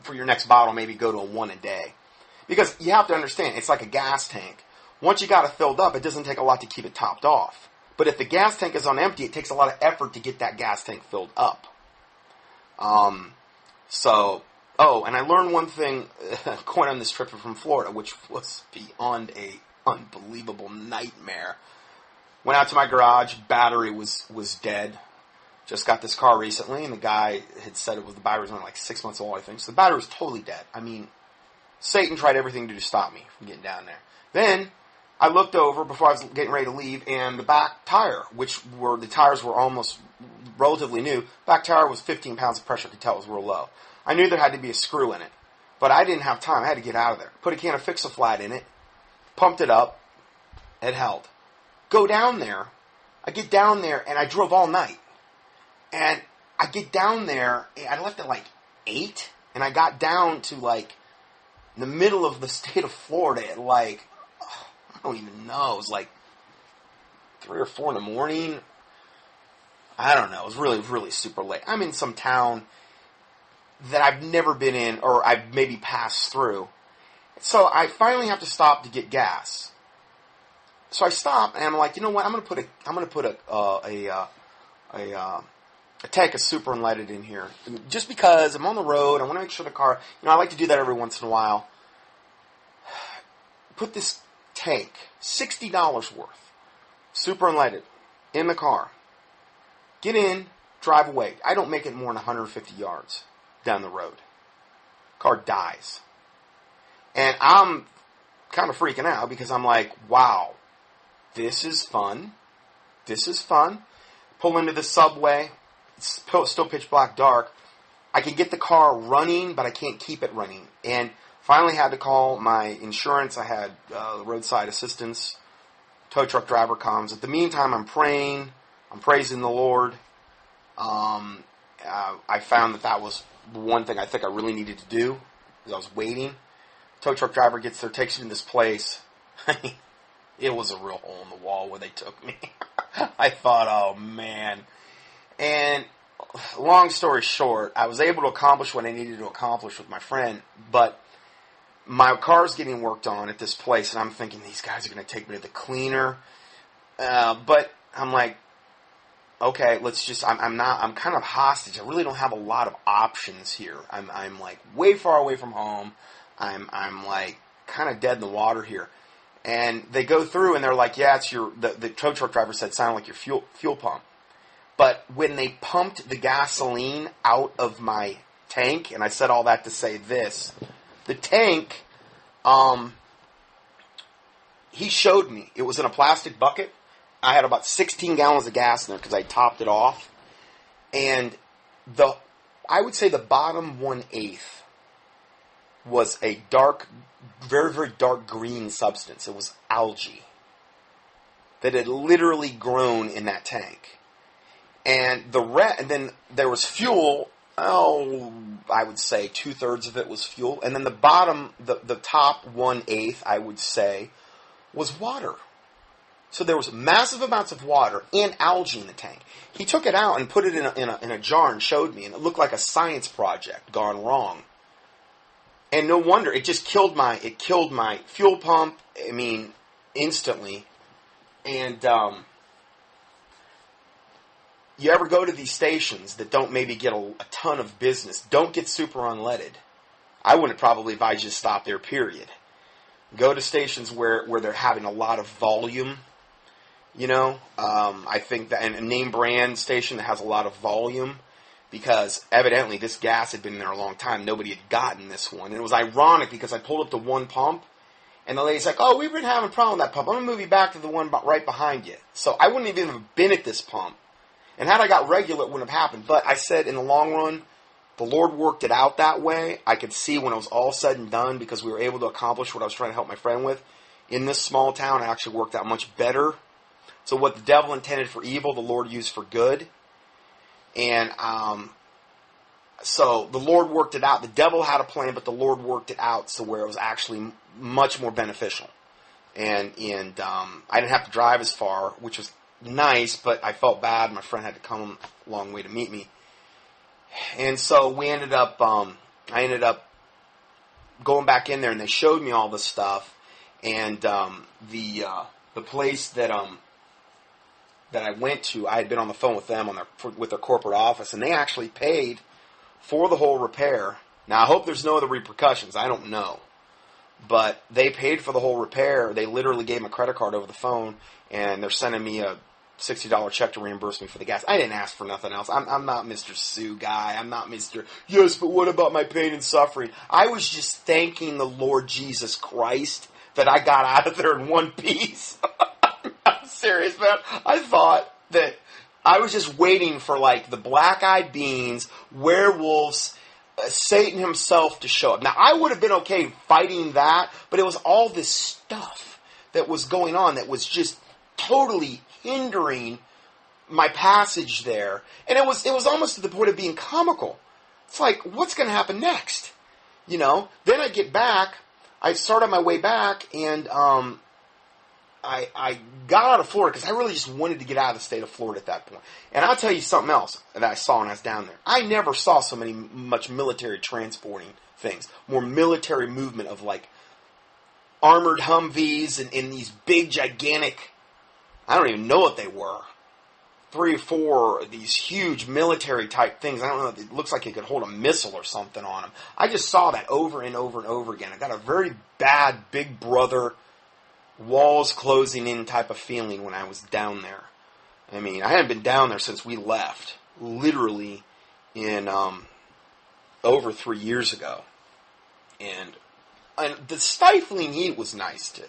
for your next bottle, maybe go to a 1 a day. Because you have to understand, it's like a gas tank. Once you got it filled up, it doesn't take a lot to keep it topped off. But if the gas tank is on empty, it takes a lot of effort to get that gas tank filled up. And I learned one thing going on this trip from Florida, which was beyond a unbelievable nightmare. Went out to my garage, battery was dead. Just got this car recently, and the guy had said the battery was only like 6 months old, I think. So the battery was totally dead. I mean, Satan tried everything to stop me from getting down there. Then I looked over before I was getting ready to leave, and the back tire, the tires were almost relatively new, back tire was 15 pounds of pressure. I could tell it was real low. I knew there had to be a screw in it, but I didn't have time. I had to get out of there. Put a can of Fix-A-Flat in it, pumped it up, it held. Go down there. I get down there, and I drove all night. And I get down there, I left at 8, and I got down to the middle of the state of Florida at I don't even know, it was 3 or 4 in the morning. I don't know, it was really, really super late. I'm in some town that I've never been in, or I've maybe passed through. So I finally have to stop to get gas. So I stop and I'm like, you know what? I'm gonna put a tank of super unleaded in here, just because I'm on the road. I want to make sure the car. I like to do that every once in a while. Put this tank, $60 worth, super unleaded, in the car. Get in, drive away. I don't make it more than 150 yards down the road. Car dies. And I'm kind of freaking out because I'm like, wow, this is fun. This is fun. Pull into the subway. It's still pitch black dark. I can get the car running, but I can't keep it running. And finally had to call my insurance. I had roadside assistance. Tow truck driver comes. At the meantime, I'm praying. I'm praising the Lord. I found that was one thing I think I really needed to do, because I was waiting. Tow truck driver gets there, takes me to this place. It was a real hole in the wall where they took me. I thought, oh man. And long story short, I was able to accomplish what I needed to accomplish with my friend, but my car's getting worked on at this place, and I'm thinking these guys are going to take me to the cleaner. But I'm like, okay, I'm kind of hostage. I really don't have a lot of options here. I'm like way far away from home. I'm like kind of dead in the water here. And they go through and they're like, yeah, it's the tow truck driver said, sounded like your fuel pump. But when they pumped the gasoline out of my tank, and I said all that to say this, the tank, he showed me. It was in a plastic bucket. I had about 16 gallons of gas in there because I topped it off. And I would say the bottom 1/8 was a dark, very, very dark green substance. It was algae that had literally grown in that tank. And and then there was fuel. I would say 2/3 of it was fuel. And then the bottom, the top 1/8, I would say, was water. So there was massive amounts of water and algae in the tank. He took it out and put it in a jar and showed me, and it looked like a science project gone wrong. And no wonder, it just killed my fuel pump. I mean, instantly. And you ever go to these stations that don't maybe get a ton of business, don't get super unleaded. I wouldn't probably advise you to stop there, period. Go to stations where they're having a lot of volume. I think that, and a name brand station that has a lot of volume, because evidently this gas had been in there a long time. Nobody had gotten this one. And it was ironic because I pulled up to one pump, and the lady's like, oh, we've been having a problem with that pump. I'm going to move you back to the one right behind you. So I wouldn't even have been at this pump. And had I got regular, it wouldn't have happened. But I said in the long run, the Lord worked it out that way. I could see when it was all said and done, because we were able to accomplish what I was trying to help my friend with. In this small town, it actually worked out much better. So what the devil intended for evil, the Lord used for good. And so the Lord worked it out. The devil had a plan, but the Lord worked it out so where it was actually much more beneficial. And I didn't have to drive as far, which was nice, but I felt bad. My friend had to come a long way to meet me. And so I ended up going back in there, and they showed me all this stuff. And the place that I went to, I had been on the phone with them with their corporate office, and they actually paid for the whole repair. Now, I hope there's no other repercussions. I don't know. But they paid for the whole repair. They literally gave me a credit card over the phone, and they're sending me a $60 check to reimburse me for the gas. I didn't ask for nothing else. I'm not Mr. Sue guy. I'm not Mr. Yes, but what about my pain and suffering? I was just thanking the Lord Jesus Christ that I got out of there in one piece. I'm serious, man. I thought that I was just waiting for like the black-eyed beans, werewolves, Satan himself to show up. Now, I would have been okay fighting that, but it was all this stuff that was going on that was just totally hindering my passage there. And it was almost to the point of being comical. It's like, what's going to happen next? Then I get back, I start on my way back, and I got out of Florida because I really just wanted to get out of the state of Florida at that point. And I'll tell you something else that I saw when I was down there. I never saw so much military transporting things. More military movement of like armored Humvees and these big, gigantic, I don't even know what they were. 3 or 4 of these huge military type things. I don't know. It looks like it could hold a missile or something on them. I just saw that over and over and over again. I got a very bad Big Brother walls closing in type of feeling when I was down there. I mean, I hadn't been down there since we left. Literally in over 3 years ago. And the stifling heat was nice too.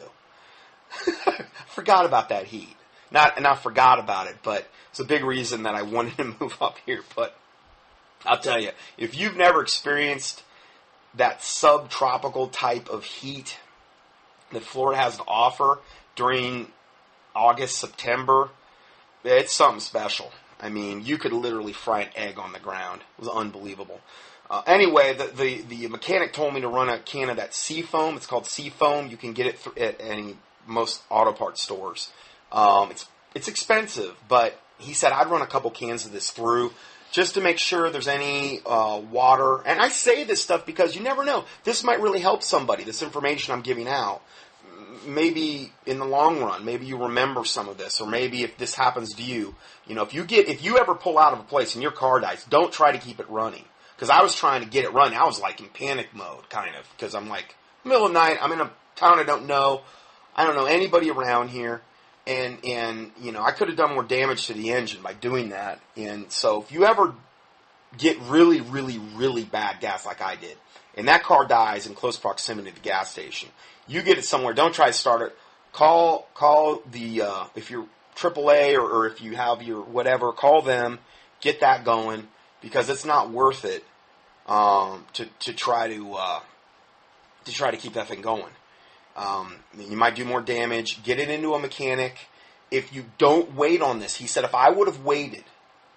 Forgot about that heat. Not forgot about it, but it's a big reason that I wanted to move up here. But I'll tell you, if you've never experienced that subtropical type of heat that Florida has to offer during August, September, it's something special. I mean, you could literally fry an egg on the ground. It was unbelievable. Anyway, the mechanic told me to run a can of that Seafoam. It's called Seafoam. You can get it at most auto parts stores. It's expensive, but he said I'd run a couple cans of this through just to make sure there's any water. And I say this stuff because you never know. This might really help somebody, this information I'm giving out. Maybe in the long run, maybe you remember some of this, or maybe if this happens to you, if you ever pull out of a place and your car dies, don't try to keep it running. Because I was trying to get it running. I was like in panic mode, kind of, because I'm like, middle of the night, I'm in a town I don't know anybody around here. And I could have done more damage to the engine by doing that. And so if you ever get really, really, really bad gas like I did, and that car dies in close proximity to the gas station, you get it somewhere, don't try to start it. Call the, if you're AAA or if you have your whatever, call them, get that going, because it's not worth it to try to keep that thing going. You might do more damage. Get it into a mechanic. If you don't wait on this, he said, if I would have waited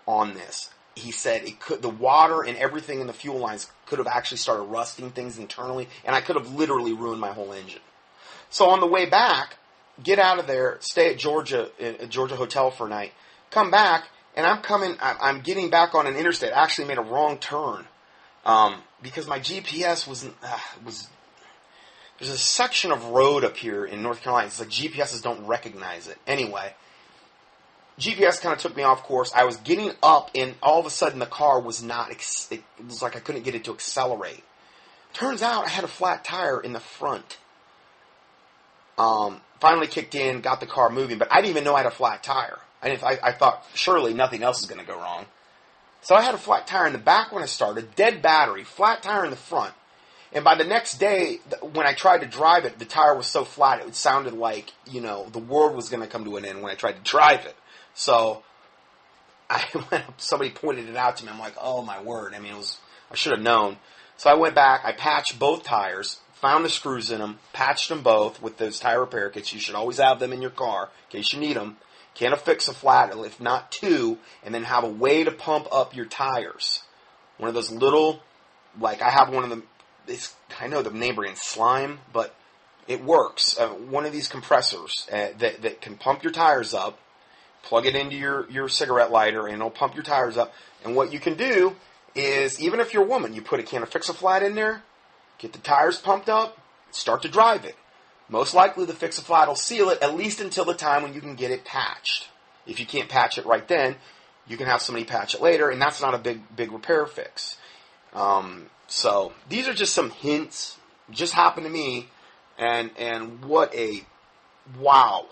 on this, he said the water and everything in the fuel lines could have actually started rusting things internally, and I could have literally ruined my whole engine. So on the way back, get out of there, stay at Georgia hotel for a night, come back, and I'm getting back on an interstate. I actually made a wrong turn because my GPS was. There's a section of road up here in North Carolina. It's like GPSs don't recognize it. Anyway, GPS kind of took me off course. I was getting up, and all of a sudden the car was not. It was like I couldn't get it to accelerate. Turns out I had a flat tire in the front. Finally kicked in, got the car moving, but I didn't even know I had a flat tire. I thought surely nothing else is going to go wrong. So I had a flat tire in the back when I started, dead battery, flat tire in the front. And by the next day, when I tried to drive it, the tire was so flat, it sounded like, the world was going to come to an end when I tried to drive it. So somebody pointed it out to me. I'm like, oh my word. I mean, I should have known. So I went back, I patched both tires, found the screws in them, patched them both with those tire repair kits. You should always have them in your car in case you need them. Can't affix a flat, if not 2, and then have a way to pump up your tires. One of those little, like I have one of them. I know the name brand Slime, but it works. One of these compressors that can pump your tires up, plug it into your cigarette lighter, and it'll pump your tires up. And what you can do is, even if you're a woman, you put a can of Fix-A-Flat in there, get the tires pumped up, start to drive it. Most likely the Fix-A-Flat will seal it, at least until the time when you can get it patched. If you can't patch it right then, you can have somebody patch it later, and that's not a big repair fix. So these are just some hints. Just happened to me, and what a wow,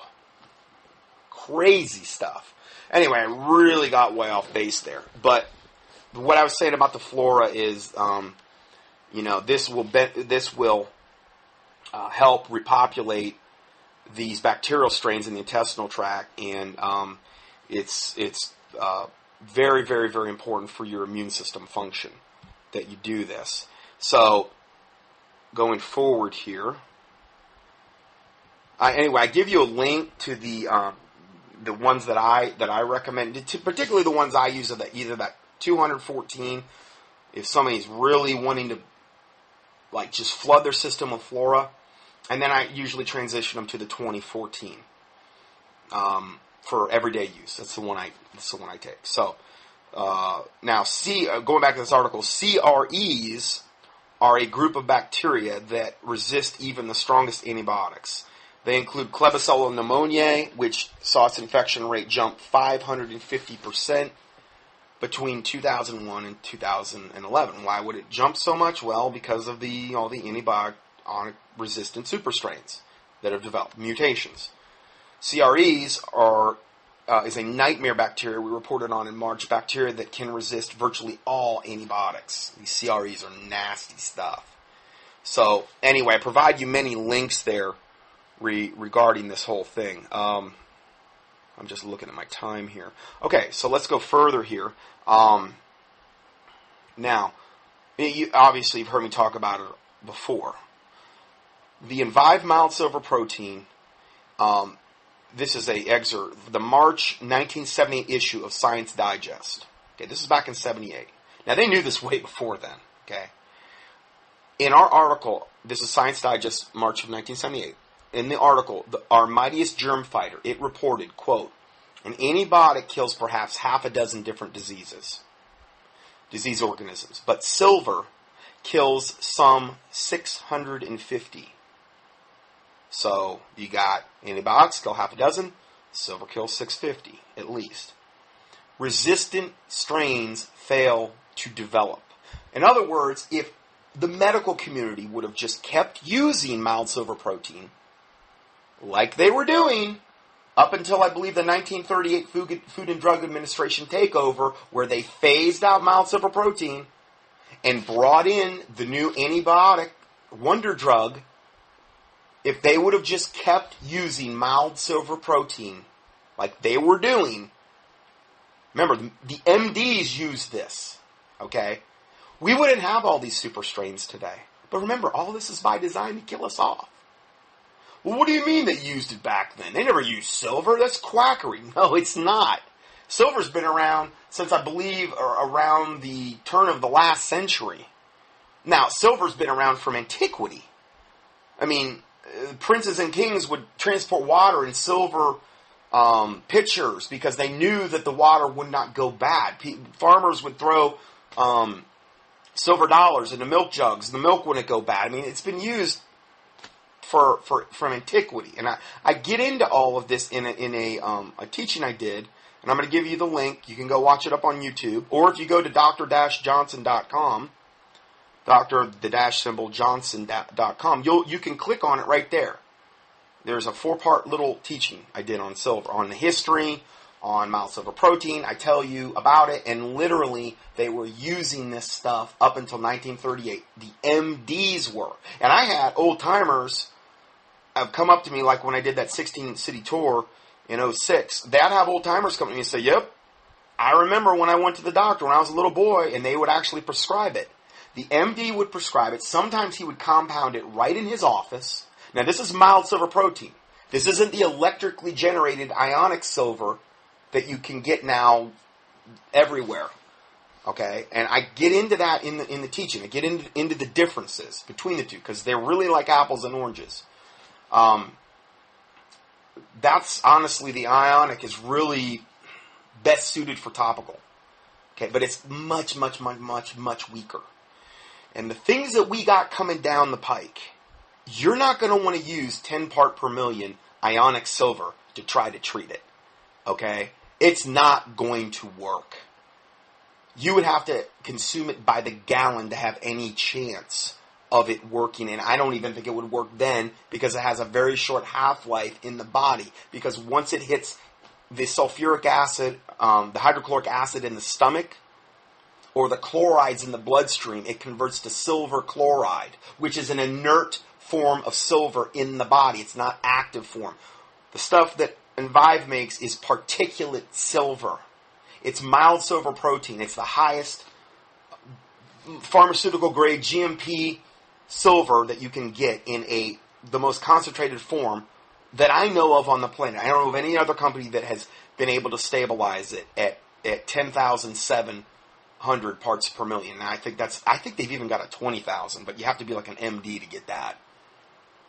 crazy stuff. Anyway, I really got way off base there. But what I was saying about the flora is, this will help repopulate these bacterial strains in the intestinal tract, and it's very, very, very important for your immune system function that you do this. So going forward here, I give you a link to the ones that I recommend, particularly the ones I use, either that 214, if somebody's really wanting to just flood their system with flora, and then I usually transition them to the 2014. for everyday use. That's the one I take. So now, going back to this article, CREs are a group of bacteria that resist even the strongest antibiotics. They include Klebsiella pneumoniae, which saw its infection rate jump 550% between 2001 and 2011. Why would it jump so much? Well, because of all the antibiotic-resistant superstrains that have developed, mutations. CREs is a nightmare bacteria we reported on in March, bacteria that can resist virtually all antibiotics. These CREs are nasty stuff. So anyway, I provide you many links there regarding this whole thing. I'm just looking at my time here. Okay, so let's go further here. Now, obviously you've heard me talk about it before. The Envive mild silver protein, this is a excerpt, the March 1978 issue of Science Digest. Okay, this is back in 78. Now, they knew this way before then, okay? In our article, this is Science Digest, March of 1978. In the article, Our Mightiest Germ Fighter, it reported, quote, an antibiotic kills perhaps half a dozen different disease organisms, but silver kills some 650. So you got antibiotics kill half a dozen, silver kills 650 at least. Resistant strains fail to develop. In other words, if the medical community would have just kept using mild silver protein, like they were doing up until, I believe, the 1938 Food and Drug Administration takeover, where they phased out mild silver protein and brought in the new antibiotic wonder drug, if they would have just kept using mild silver protein like they were doing, remember, the MDs used this, okay? We wouldn't have all these super strains today. But remember, all this is by design to kill us off. Well, what do you mean they used it back then? They never used silver. That's quackery. No, it's not. Silver's been around since, I believe, around the turn of the last century. Now, silver's been around from antiquity. I mean, princes and kings would transport water in silver pitchers because they knew that the water would not go bad. Farmers would throw silver dollars into milk jugs. The milk wouldn't go bad. I mean, it's been used from antiquity. And I get into all of this in a teaching I did, and I'm going to give you the link. You can go watch it up on YouTube. Or if you go to dr-johnson.com, Johnson.com, you can click on it right there. There's a 4-part little teaching I did on silver, on the history, on mild silver protein. I tell you about it, and literally they were using this stuff up until 1938. The MDs were. And I had old-timers have come up to me, like when I did that 16-city tour in 2006. They'd have old-timers come to me and say, yep, I remember when I went to the doctor when I was a little boy, and they would actually prescribe it. The MD would prescribe it. Sometimes he would compound it right in his office. Now, this is mild silver protein. This isn't the electrically generated ionic silver that you can get now everywhere. Okay? And I get into that in the teaching. I get into the differences between the two, because they're really like apples and oranges. That's honestly, the ionic is really best suited for topical. Okay? But it's much, much, much, much, much weaker. And the things that we got coming down the pike, you're not going to want to use 10 part per million ionic silver to try to treat it. Okay? It's not going to work. You would have to consume it by the gallon to have any chance of it working. And I don't even think it would work then, because it has a very short half-life in the body. Because once it hits the sulfuric acid, the hydrochloric acid in the stomach, or the chlorides in the bloodstream, it converts to silver chloride, which is an inert form of silver in the body. It's not active form. The stuff that Envive makes is particulate silver. It's mild silver protein. It's the highest pharmaceutical grade GMP silver that you can get in the most concentrated form that I know of on the planet. I don't know of any other company that has been able to stabilize it at 10,700 parts per million. And I think they've even got a 20,000, but you have to be like an MD to get that.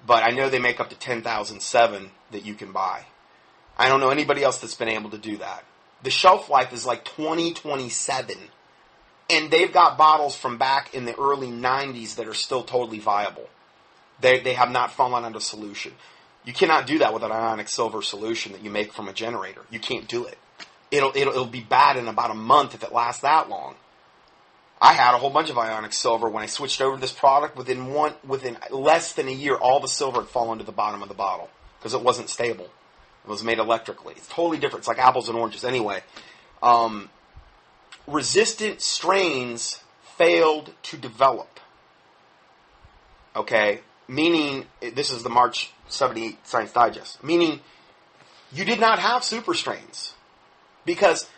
But I know they make up to 10,007 that you can buy. I don't know anybody else that's been able to do that. The shelf life is like 2027. And they've got bottles from back in the early 90s that are still totally viable. They have not fallen out of solution. You cannot do that with an ionic silver solution that you make from a generator. You can't do it. It'll be bad in about a month if it lasts that long. I had a whole bunch of ionic silver when I switched over to this product. Within less than a year, all the silver had fallen to the bottom of the bottle because it wasn't stable. It was made electrically. It's totally different. It's like apples and oranges. Anyway, resistant strains failed to develop. Okay? Meaning, this is the March 78 Science Digest. Meaning, you did not have super strains. Because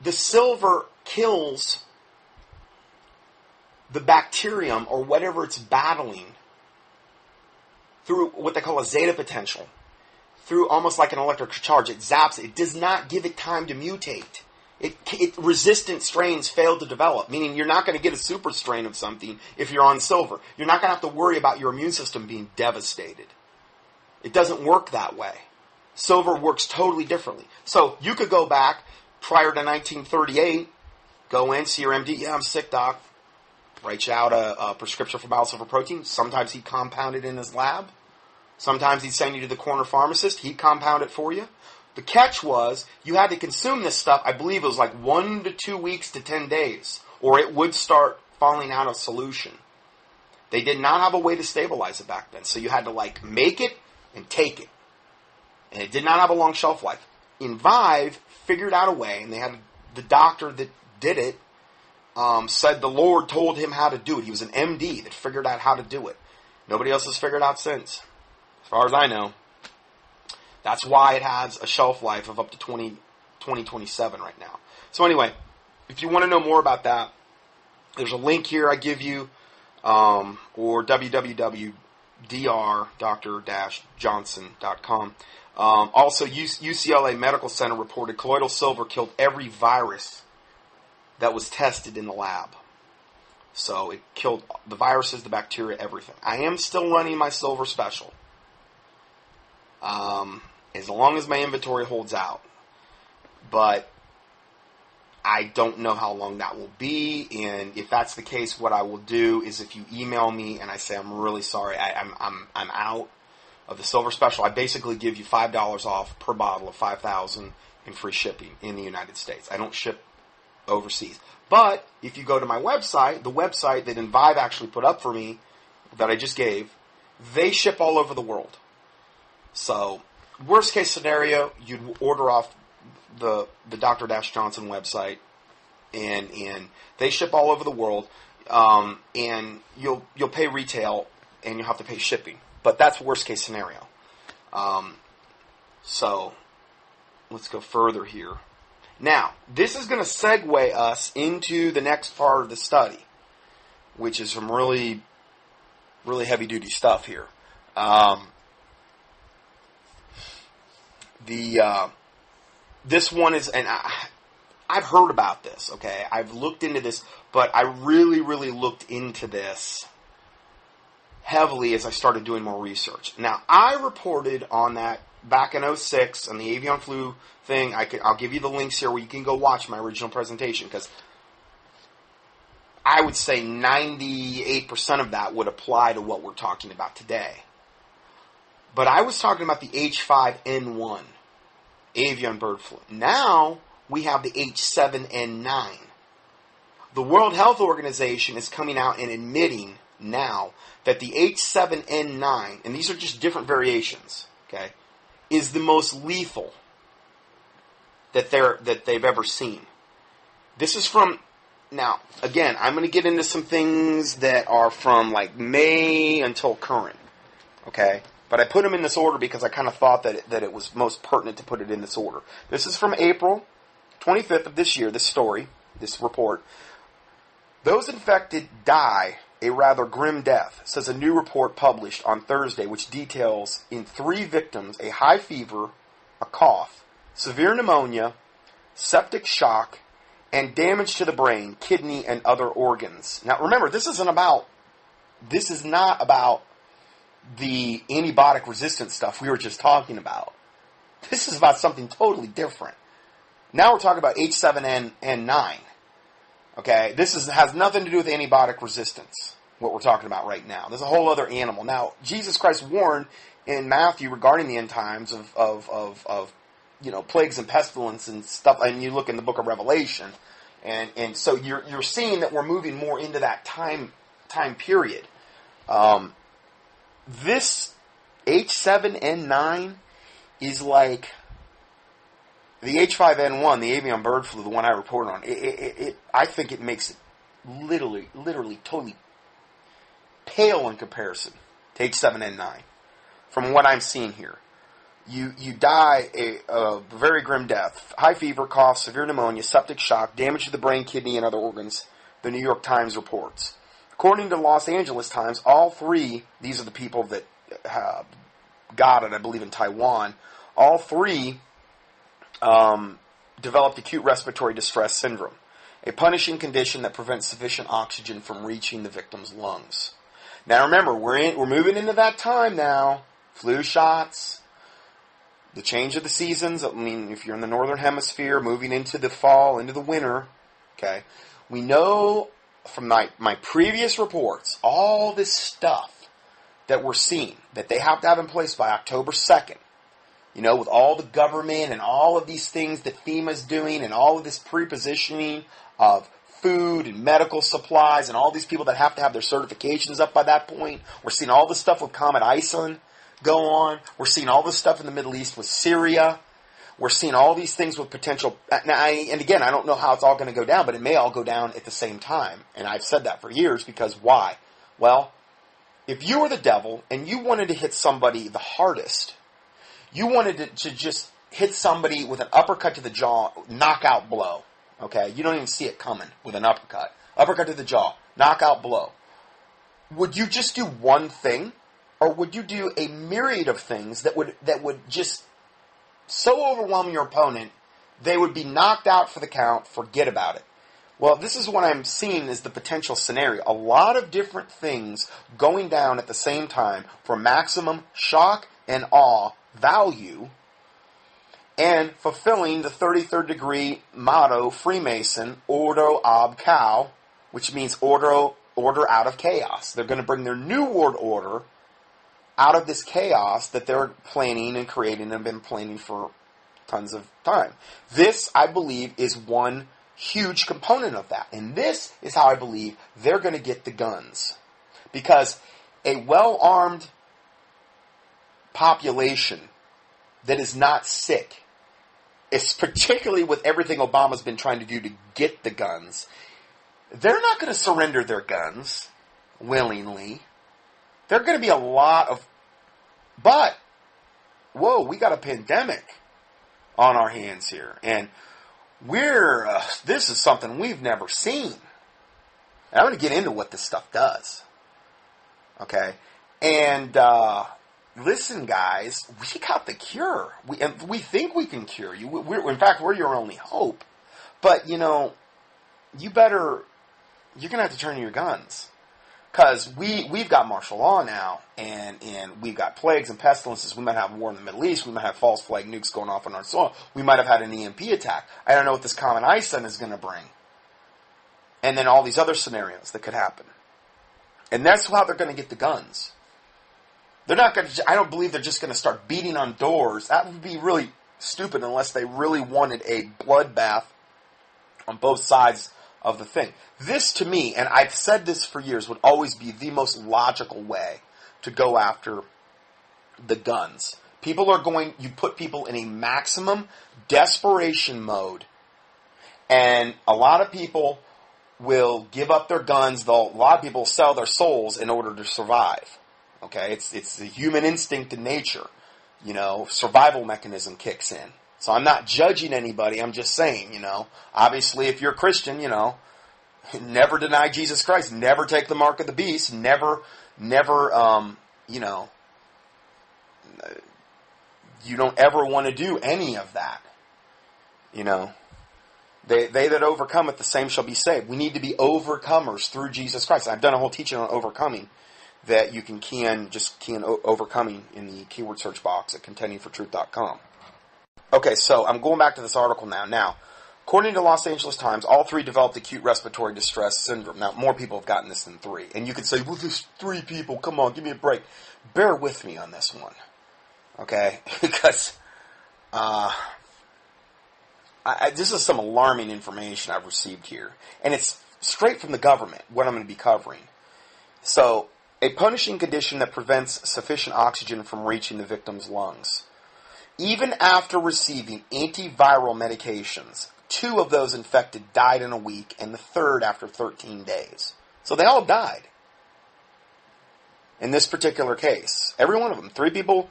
the silver kills the bacterium or whatever it's battling through what they call a zeta potential. Through almost like an electric charge. It zaps it. It does not give it time to mutate. Resistant strains fail to develop, meaning you're not going to get a super strain of something if you're on silver. You're not going to have to worry about your immune system being devastated. It doesn't work that way. Silver works totally differently. So you could go back prior to 1938, go in, see your MD, yeah, I'm sick, doc. Write you out a prescription for biosilver protein. Sometimes he'd compound it in his lab. Sometimes he'd send you to the corner pharmacist. He'd compound it for you. The catch was, you had to consume this stuff, I believe it was like 1 to 2 weeks to 10 days, or it would start falling out of solution. They did not have a way to stabilize it back then, so you had to like make it and take it. And it did not have a long shelf life. Invive figured out a way, and they had the doctor that did it, said the Lord told him how to do it. He was an MD that figured out how to do it. Nobody else has figured out since, as far as I know. That's why it has a shelf life of up to 2027 right now. So anyway, if you want to know more about that, there's a link here I give you, or www.dr-johnson.com. Also, UCLA Medical Center reported colloidal silver killed every virus that was tested in the lab. So it killed the viruses, the bacteria, everything. I am still running my silver special. As long as my inventory holds out. But I don't know how long that will be, and if that's the case, what I will do is if you email me and I say, I'm really sorry, I'm out of the silver special, I basically give you $5 off per bottle of 5,000 in free shipping in the United States. I don't ship overseas. But if you go to my website, the website that Envive actually put up for me, that I just gave, they ship all over the world. So, worst case scenario, you'd order off the Dr. Johnson website, and they ship all over the world, and you'll pay retail, and you'll have to pay shipping. But that's worst case scenario. So, let's go further here. Now, this is going to segue us into the next part of the study, which is some really, really heavy-duty stuff here. This one is, and I've heard about this, okay? I've looked into this, but I really, really looked into this heavily as I started doing more research. Now, I reported on that back in 2006 on the avian flu thing. I'll give you the links here where you can go watch my original presentation, because I would say 98% of that would apply to what we're talking about today. But I was talking about the H5N1 avian bird flu. Now we have the H7N9. The World Health Organization is coming out and admitting now that the H7N9, and these are just different variations, okay, is the most lethal that they've ever seen. This is from, now again, I'm going to get into some things that are from like May until current, okay? But I put them in this order because I kind of thought that it was most pertinent to put it in this order. This is from April 25th of this year, this story, this report. Those infected die a rather grim death, says a new report published on Thursday, which details in 3 victims a high fever, a cough, severe pneumonia, septic shock, and damage to the brain, kidney, and other organs. Now remember, this is not about the antibiotic resistant stuff we were just talking about. This is about something totally different. Now we're talking about H7N9. Okay, has nothing to do with antibiotic resistance, what we're talking about right now. There's a whole other animal. Now, Jesus Christ warned in Matthew regarding the end times of plagues and pestilence and stuff, and you look in the book of Revelation, and so you're seeing that we're moving more into that time period. This H7N9 is like the H5N1, the avian bird flu, the one I reported on. I think it makes it literally, totally pale in comparison to H7N9. From what I'm seeing here, you die a very grim death: high fever, cough, severe pneumonia, septic shock, damage to the brain, kidney, and other organs. The New York Times reports. According to Los Angeles Times, all three, these are the people that got it, I believe, in Taiwan, all three developed acute respiratory distress syndrome, a punishing condition that prevents sufficient oxygen from reaching the victim's lungs. Now remember, we're moving into that time now. Flu shots, the change of the seasons. I mean, if you're in the northern hemisphere, moving into the fall, into the winter, okay, we know from my previous reports, all this stuff that we're seeing, that they have to have in place by October 2nd, with all the government and all of these things that FEMA's doing and all of this prepositioning of food and medical supplies and all these people that have to have their certifications up by that point. We're seeing all this stuff with Comet Iceland go on. We're seeing all this stuff in the Middle East with Syria. We're seeing all these things with potential. And again, I don't know how it's all going to go down, but it may all go down at the same time. And I've said that for years, because why? Well, if you were the devil and you wanted to hit somebody the hardest, you wanted to just hit somebody with an uppercut to the jaw, knockout blow. Okay? You don't even see it coming with an uppercut. Uppercut to the jaw, knockout blow. Would you just do one thing? Or would you do a myriad of things that would just so overwhelm your opponent, they would be knocked out for the count, forget about it? Well, this is what I'm seeing as the potential scenario. A lot of different things going down at the same time for maximum shock and awe value, and fulfilling the 33rd degree motto, Freemason, Ordo ab Chao, which means order out of chaos. They're going to bring their new world order out of this chaos that they're planning and creating and have been planning for tons of time. This, I believe, is one huge component of that. And this is how I believe they're going to get the guns. Because a well-armed population that is not sick, is particularly with everything Obama's been trying to do to get the guns, they're not going to surrender their guns willingly. There are going to be a lot of, but, whoa, we got a pandemic on our hands here. And this is something we've never seen. And I'm going to get into what this stuff does. Okay? And, listen, guys, we got the cure. We think we can cure you. In fact, we're your only hope. But, you're going to have to turn to your guns. Because we've got martial law now, and we've got plagues and pestilences. We might have war in the Middle East. We might have false flag nukes going off on our soil. We might have had an EMP attack. I don't know what this Comet Iceland is going to bring. And then all these other scenarios that could happen. And that's how they're going to get the guns. They're not going to, I don't believe they're just going to start beating on doors. That would be really stupid unless they really wanted a bloodbath on both sides of the thing. This, to me, and I've said this for years, would always be the most logical way to go after the guns. You put people in a maximum desperation mode, and a lot of people will give up their guns. A lot of people sell their souls in order to survive. Okay, it's the human instinct in nature. Survival mechanism kicks in. So I'm not judging anybody. I'm just saying, obviously if you're a Christian, never deny Jesus Christ. Never take the mark of the beast. Never, you don't ever want to do any of that. They that overcometh, the same shall be saved. We need to be overcomers through Jesus Christ. I've done a whole teaching on overcoming that you can key in overcoming in the keyword search box at contendingfortruth.com. Okay, so I'm going back to this article now. Now, according to Los Angeles Times, all 3 developed acute respiratory distress syndrome. Now, more people have gotten this than 3. And you could say, well, there's 3 people. Come on, give me a break. Bear with me on this one. Okay? Because this is some alarming information I've received here. And it's straight from the government, what I'm going to be covering. So, a punishing condition that prevents sufficient oxygen from reaching the victim's lungs. Even after receiving antiviral medications, 2 of those infected died in a week, and the 3rd after 13 days. So they all died. In this particular case. Every one of them. 3 people,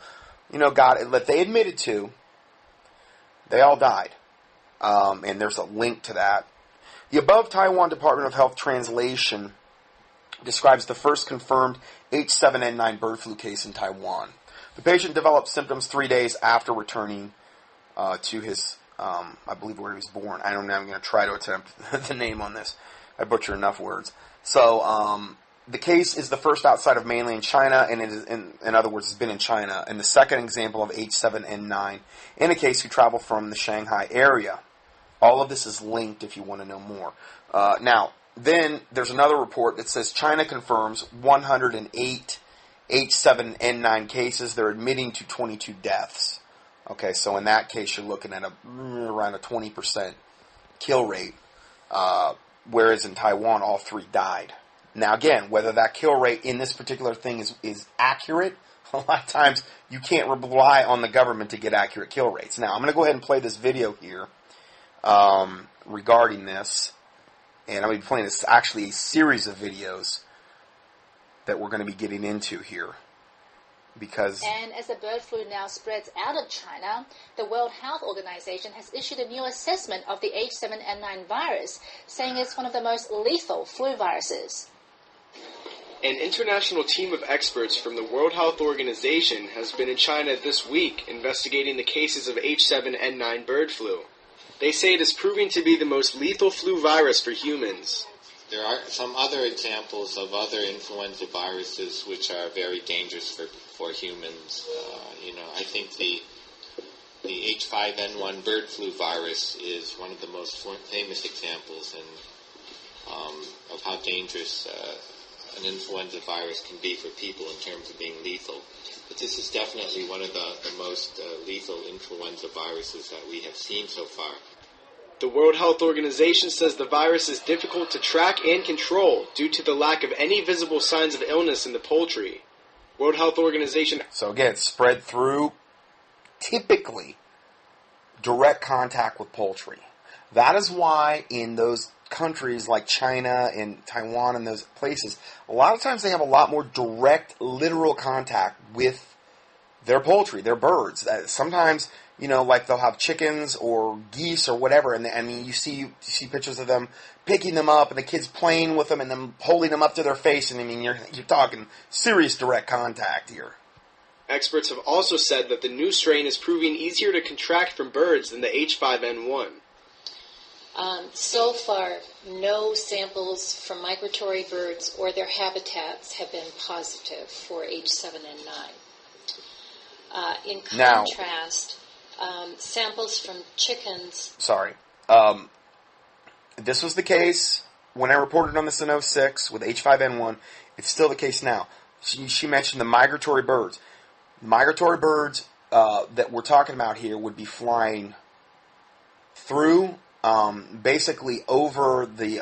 got it, that they admitted to. They all died. And there's a link to that. The above Taiwan Department of Health translation describes the first confirmed H7N9 bird flu case in Taiwan. The patient developed symptoms 3 days after returning to his, I believe, where he was born. I don't know. I'm going to try to attempt the name on this. I butcher enough words. So, the case is the first outside of mainland China, and it is, in other words, has been in China, and the second example of H7N9 in a case who traveled from the Shanghai area. All of this is linked if you want to know more. Now, then there's another report that says China confirms 108 H7N9 cases. They're admitting to 22 deaths. Okay, so in that case, you're looking at around a 20% kill rate, whereas in Taiwan, all 3 died. Now, again, whether that kill rate in this particular thing is accurate, a lot of times you can't rely on the government to get accurate kill rates. Now, I'm going to go ahead and play this video here regarding this, and I'm going to be playing this actually a series of videos that we're going to be getting into here. And as the bird flu now spreads out of China, the World Health Organization has issued a new assessment of the H7N9 virus, saying it's one of the most lethal flu viruses. An international team of experts from the World Health Organization has been in China this week investigating the cases of H7N9 bird flu. They say it is proving to be the most lethal flu virus for humans. There are some other examples of other influenza viruses which are very dangerous for humans. I think the H5N1 bird flu virus is one of the most famous examples of how dangerous an influenza virus can be for people in terms of being lethal. But this is definitely one of the most lethal influenza viruses that we have seen so far. The World Health Organization says the virus is difficult to track and control due to the lack of any visible signs of illness in the poultry. World Health Organization... So again, it's spread through, typically, direct contact with poultry. That is why in those countries like China and Taiwan and those places, a lot of times they have a lot more direct, literal contact with their poultry, their birds. Sometimes... like they'll have chickens or geese or whatever, and you see pictures of them picking them up and the kids playing with them and them holding them up to their face, and you're talking serious direct contact here. Experts have also said that the new strain is proving easier to contract from birds than the H5N1. So far, no samples from migratory birds or their habitats have been positive for H7N9. In contrast... samples from chickens. Sorry. This was the case when I reported on this in 2006 with H5N1. It's still the case now. She mentioned the migratory birds. Migratory birds that we're talking about here would be flying through, basically over the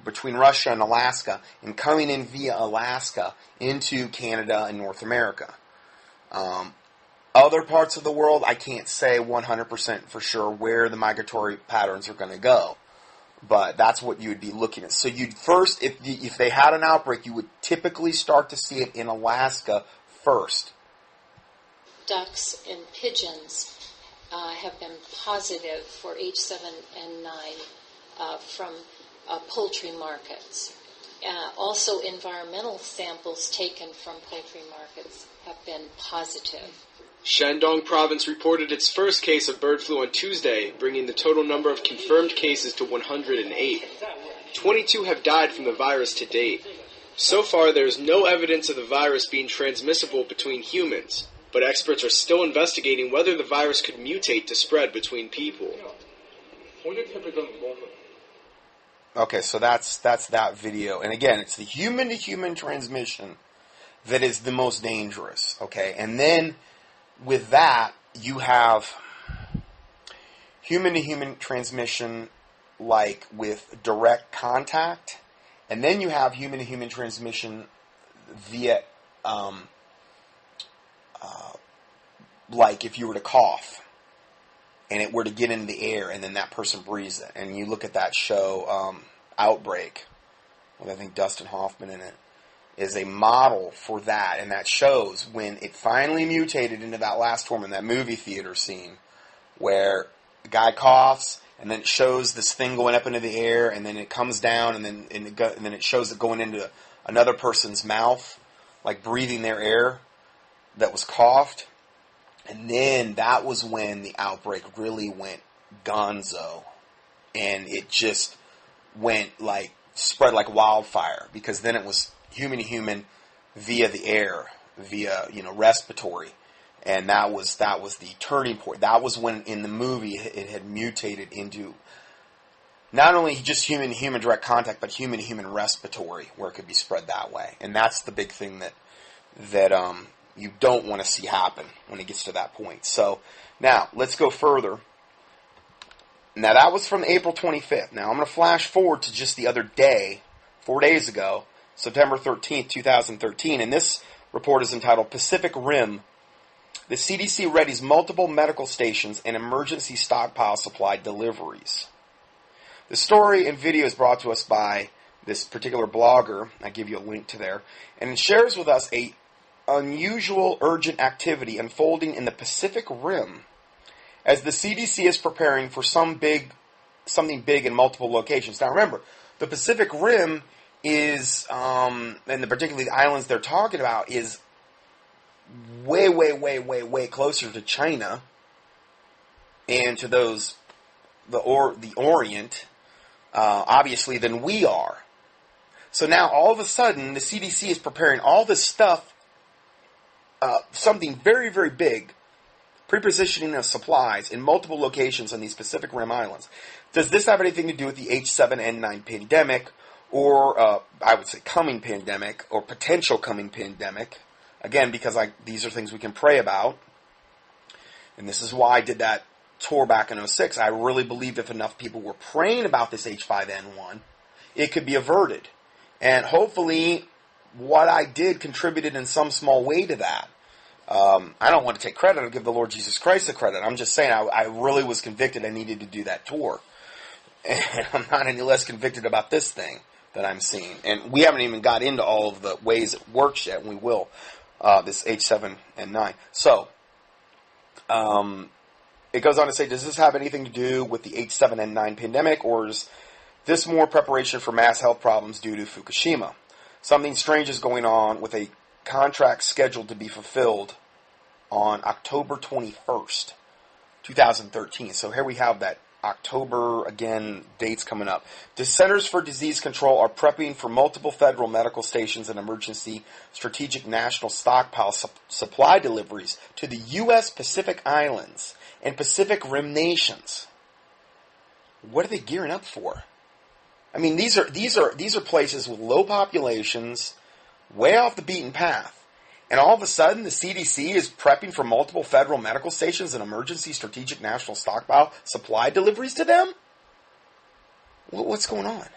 between Russia and Alaska, and coming in via Alaska into Canada and North America. Other parts of the world, I can't say 100% for sure where the migratory patterns are going to go. But that's what you would be looking at. So you'd first, if they had an outbreak, you would typically start to see it in Alaska first. Ducks and pigeons have been positive for H7N9 from poultry markets. Also, environmental samples taken from poultry markets have been positive. Shandong Province reported its first case of bird flu on Tuesday, bringing the total number of confirmed cases to 108. 22 have died from the virus to date. So far, there is no evidence of the virus being transmissible between humans. but experts are still investigating whether the virus could mutate to spread between people. Okay, so that's that video. And again, it's the human-to-human transmission that is the most dangerous, okay? And then with that, you have human-to-human transmission like with direct contact, and then you have human-to-human transmission via, like if you were to cough and it were to get into the air and then that person breathes it. And you look at that show, Outbreak, with I think Dustin Hoffman in it, is a model for that. And that shows when it finally mutated into that last form in that movie theater scene where the guy coughs and then it shows this thing going up into the air and then it comes down and then it shows it going into another person's mouth, like breathing their air that was coughed. And then that was when the outbreak really went gonzo. And it just went spread like wildfire, because then it was human to human via the air, via, respiratory. And that was the turning point. That was when in the movie it had mutated into not only just human to human direct contact, but human to human respiratory, where it could be spread that way. And that's the big thing that you don't want to see happen when it gets to that point. So now let's go further. Now that was from April 25th. Now I'm going to flash forward to just the other day, 4 days ago, September 13th, 2013. And this report is entitled Pacific Rim. The CDC readies multiple medical stations and emergency stockpile supply deliveries. The story and video is brought to us by this particular blogger. I give you a link to there. And it shares with us a unusual urgent activity unfolding in the Pacific Rim as the CDC is preparing for something big in multiple locations. Now remember, the Pacific Rim is, and particularly the islands they're talking about, is way, way, way, way, way closer to China and to the Orient, obviously, than we are. So now all of a sudden the CDC is preparing all this stuff, something very, very big, prepositioning of supplies in multiple locations on these Pacific Rim islands. Does this have anything to do with the H7N9 pandemic, or I would say coming pandemic, or potential coming pandemic? Again, because these are things we can pray about. And this is why I did that tour back in 2006. I really believed if enough people were praying about this H5N1, it could be averted. And hopefully what I did contributed in some small way to that. I don't want to take credit. I'll give the Lord Jesus Christ the credit. I'm just saying I really was convicted I needed to do that tour. And I'm not any less convicted about this thing that I'm seeing. And we haven't even got into all of the ways it works yet, and we will, this H7N9. So, it goes on to say, does this have anything to do with the H7N9 pandemic, or is this more preparation for mass health problems due to Fukushima? Something strange is going on with a contract scheduled to be fulfilled on October 21st, 2013. So here we have that October, again, dates coming up. The Centers for Disease Control are prepping for multiple federal medical stations and emergency strategic national stockpile supply deliveries to the U.S. Pacific Islands and Pacific Rim nations. What are they gearing up for? I mean, these are places with low populations, way off the beaten path. And all of a sudden, the CDC is prepping for multiple federal medical stations and emergency strategic national stockpile supply deliveries to them? What's going on?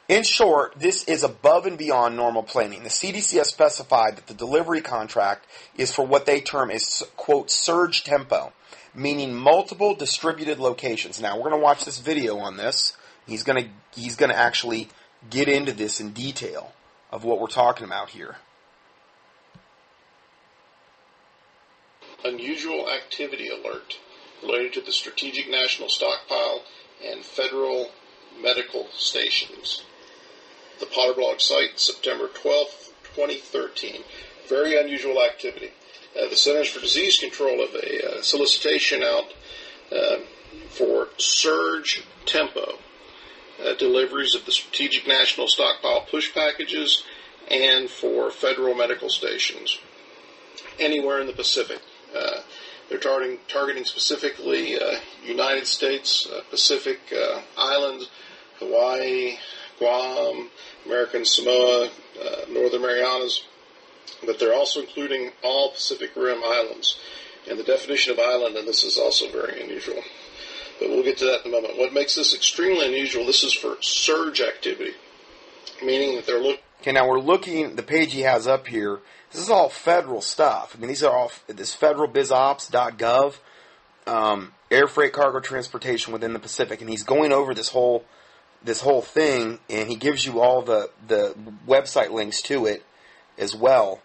In short, this is above and beyond normal planning. The CDC has specified that the delivery contract is for what they term as, quote, surge tempo, meaning multiple distributed locations. Now, we're going to watch this video on this. He's going to actually get into this in detail of what we're talking about here. Unusual activity alert related to the Strategic National Stockpile and federal medical stations. The Potterblog site, September 12th, 2013. Very unusual activity. The Centers for Disease Control have a solicitation out for surge tempo deliveries of the Strategic National Stockpile push packages and for federal medical stations. anywhere in the Pacific. They're targeting specifically United States, Pacific Islands, Hawaii, Guam, American Samoa, Northern Marianas, but they're also including all Pacific Rim islands. And the definition of island, and this is also very unusual, but we'll get to that in a moment. What makes this extremely unusual, this is for surge activity, meaning that they're looking... Okay, now we're looking, the page he has up here, this is all federal stuff. I mean, these are all, this federalbizops.gov, air freight cargo transportation within the Pacific, and he's going over this whole thing, and he gives you all the website links to it as well.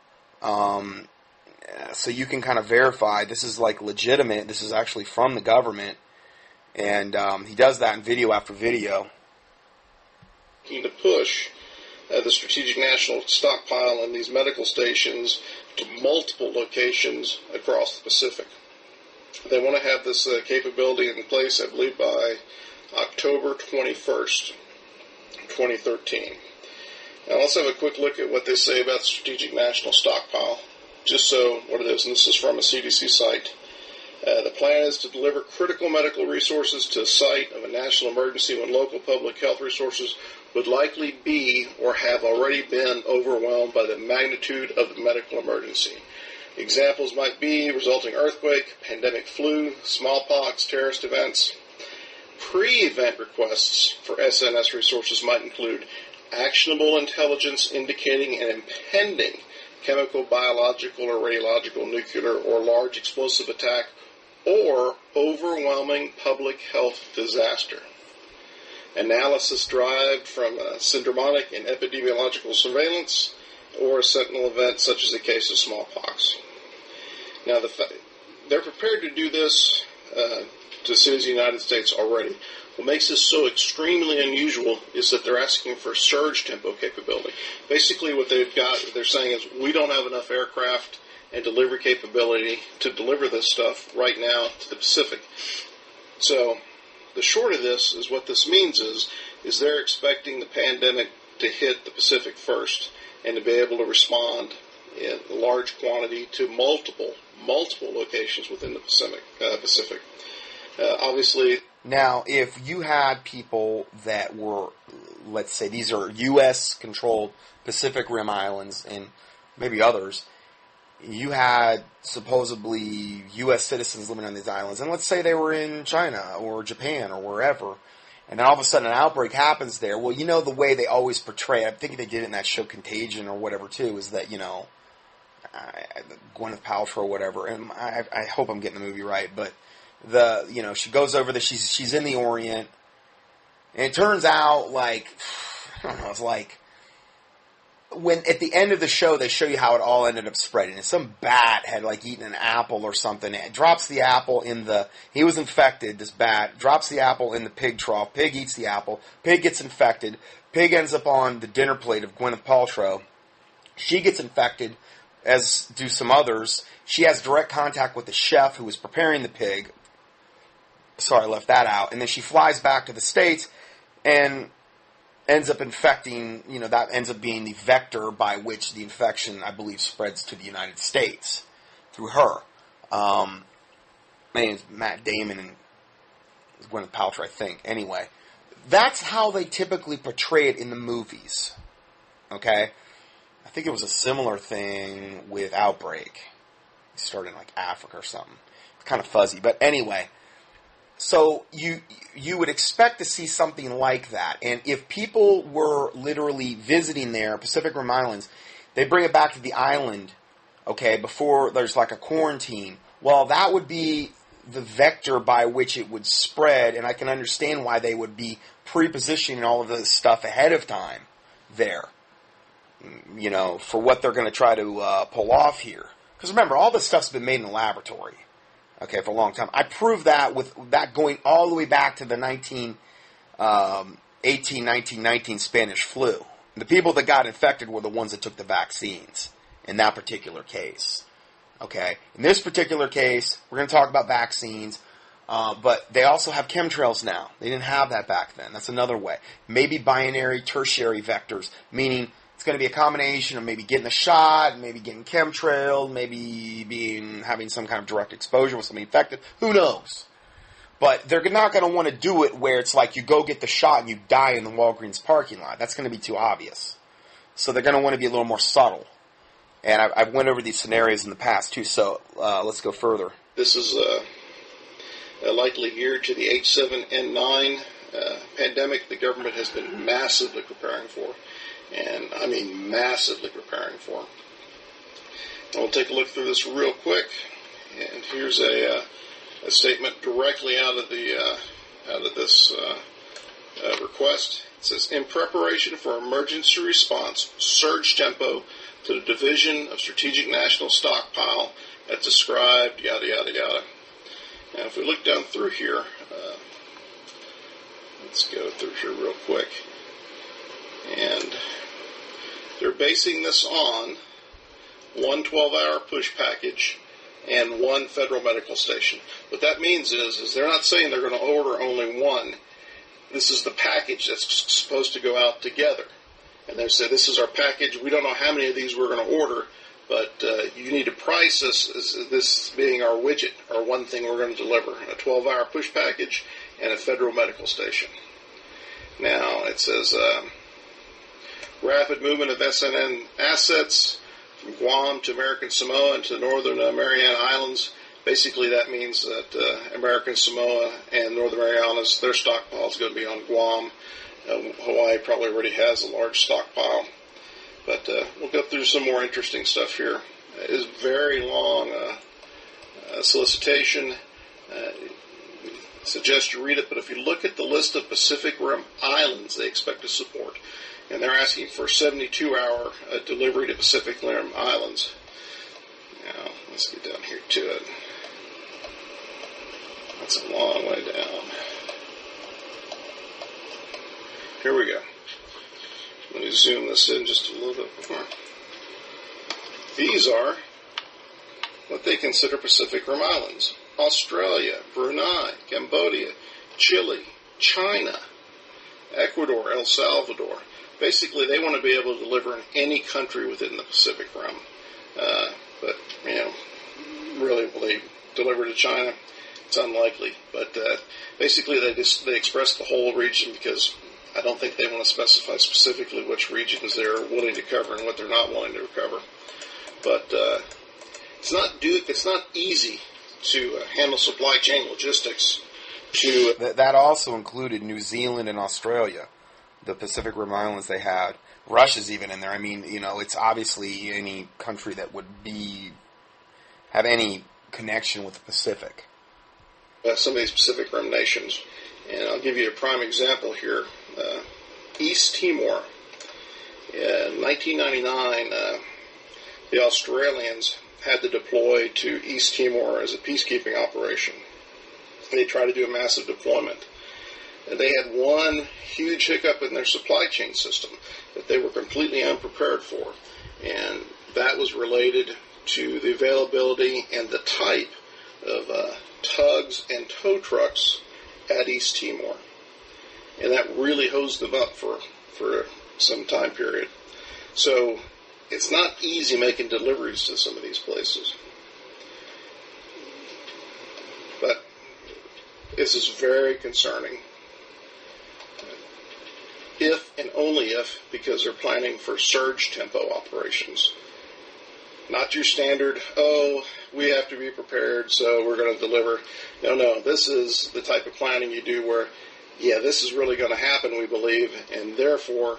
So you can kind of verify this is like legitimate, this is actually from the government, and he does that in video after video. To push the Strategic National Stockpile and these medical stations to multiple locations across the Pacific. They want to have this capability in place, I believe, by October 21st, 2013. Now let's have a quick look at what they say about the Strategic National Stockpile, just so what it is, and this is from a CDC site. The plan is to deliver critical medical resources to a site of a national emergency when local public health resources would likely be or have already been overwhelmed by the magnitude of the medical emergency. Examples might be resulting earthquake, pandemic flu, smallpox, terrorist events. Pre-event requests for SNS resources might include actionable intelligence indicating an impending chemical, biological, or radiological, nuclear, or large explosive attack, or overwhelming public health disaster. Analysis derived from syndromic and epidemiological surveillance, or a sentinel event such as a case of smallpox. Now, they're prepared to do this to cities in the United States already. What makes this so extremely unusual is that they're asking for surge tempo capability. Basically, what they're saying is we don't have enough aircraft and delivery capability to deliver this stuff right now to the Pacific. So the short of this is what this means is they're expecting the pandemic to hit the Pacific first and to be able to respond in large quantity to multiple locations within the Pacific. Obviously. Now, if you had people that were, let's say, these are U.S.-controlled Pacific Rim islands and maybe others, you had supposedly U.S. citizens living on these islands, and let's say they were in China or Japan or wherever, and then all of a sudden an outbreak happens there. Well, you know the way they always portray, I think they did it in that show Contagion or whatever too, is that, Gwyneth Paltrow or whatever, and I hope I'm getting the movie right, but she goes over there, she's in the Orient, and it turns out, I don't know, it's like, when at the end of the show, they show you how it all ended up spreading. And some bat had eaten an apple or something. It drops the apple he was infected, this bat, drops the apple in the pig trough. Pig eats the apple. Pig gets infected. Pig ends up on the dinner plate of Gwyneth Paltrow. She gets infected, as do some others. She has direct contact with the chef who was preparing the pig. Sorry, I left that out. And then she flies back to the States and ends up infecting, that ends up being the vector by which the infection, I believe, spreads to the United States through her. My name is Matt Damon and Gwyneth Paltrow, I think. Anyway, that's how they typically portray it in the movies. Okay? I think it was a similar thing with Outbreak. It started in Africa or something. It's kind of fuzzy. But anyway, so you would expect to see something like that. And if people were literally visiting there, Pacific Rim Islands, they bring it back to the island, okay, before there's a quarantine. Well, that would be the vector by which it would spread, and I can understand why they would be pre-positioning all of this stuff ahead of time there, for what they're going to try to pull off here. Because remember, all this stuff's been made in the laboratory. Okay, for a long time. I proved that with that going all the way back to the 1919 Spanish flu. The people that got infected were the ones that took the vaccines in that particular case. Okay, in this particular case, we're going to talk about vaccines, but they also have chemtrails now. They didn't have that back then. That's another way. Maybe binary, tertiary vectors, meaning it's going to be a combination of maybe getting a shot, maybe getting chemtrailed, maybe having some kind of direct exposure with somebody infected. Who knows? But they're not going to want to do it where it's like you go get the shot and you die in the Walgreens parking lot. That's going to be too obvious. So they're going to want to be a little more subtle. And I've went over these scenarios in the past, too, so let's go further. This is likely geared to the H7N9 pandemic the government has been massively preparing for. And I mean massively preparing for. And we'll take a look through this real quick. And here's a statement directly out of this request. It says, in preparation for emergency response, surge tempo to the Division of Strategic National Stockpile as described, yada, yada, yada. Now, if we look down through here, let's go through here real quick. And they're basing this on one 12-hour push package and one federal medical station. What that means is they're not saying they're going to order only one. This is the package that's supposed to go out together. And they say, this is our package. We don't know how many of these we're going to order, but you need to price this being our widget, or one thing we're going to deliver, a 12-hour push package and a federal medical station. Now, it says rapid movement of SNN assets from Guam to American Samoa and to the Northern Mariana Islands. Basically, that means that American Samoa and Northern Marianas, their stockpile is going to be on Guam. Hawaii probably already has a large stockpile. But we'll go through some more interesting stuff here. It is very long solicitation. Suggest you read it, but if you look at the list of Pacific Rim islands they expect to support, and they're asking for 72-hour delivery to Pacific Rim islands. Now, let's get down here to it. That's a long way down. Here we go. Let me zoom this in just a little bit more. These are what they consider Pacific Rim islands. Australia, Brunei, Cambodia, Chile, China, Ecuador, El Salvador. Basically, they want to be able to deliver in any country within the Pacific Rim. But, really, will they deliver to China? It's unlikely. But basically, they express the whole region because I don't think they want to specify specifically which regions they're willing to cover and what they're not willing to cover. But it's not easy to handle supply chain logistics. That also included New Zealand and Australia, the Pacific Rim Islands they had. Russia's even in there. I mean, it's obviously any country that would have any connection with the Pacific. Some of these Pacific Rim nations. And I'll give you a prime example here. East Timor. In 1999, the Australians had to deploy to East Timor as a peacekeeping operation. They tried to do a massive deployment. And they had one huge hiccup in their supply chain system that they were completely unprepared for. And that was related to the availability and the type of tugs and tow trucks at East Timor. And that really hosed them up for some time period. So it's not easy making deliveries to some of these places. But this is very concerning. If and only if, because they're planning for surge tempo operations. Not your standard, we have to be prepared, so we're going to deliver. No, this is the type of planning you do where, this is really going to happen, we believe, and therefore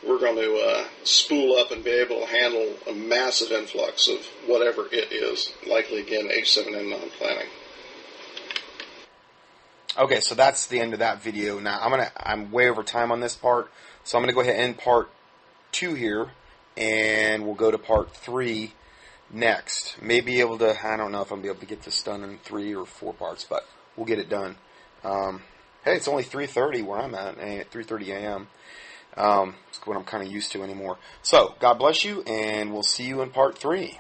we're going to spool up and be able to handle a massive influx of whatever it is, likely, again, H7N9 planning. Okay, so that's the end of that video. Now, I'm way over time on this part, so I'm going to go ahead and end part 2 here, and we'll go to part 3 next. Maybe able to, I don't know if I'm going to be able to get this done in 3 or 4 parts, but we'll get it done. Hey, it's only 3:30 where I'm at 3:30 a.m. It's what I'm kind of used to anymore. So, God bless you, and we'll see you in part 3.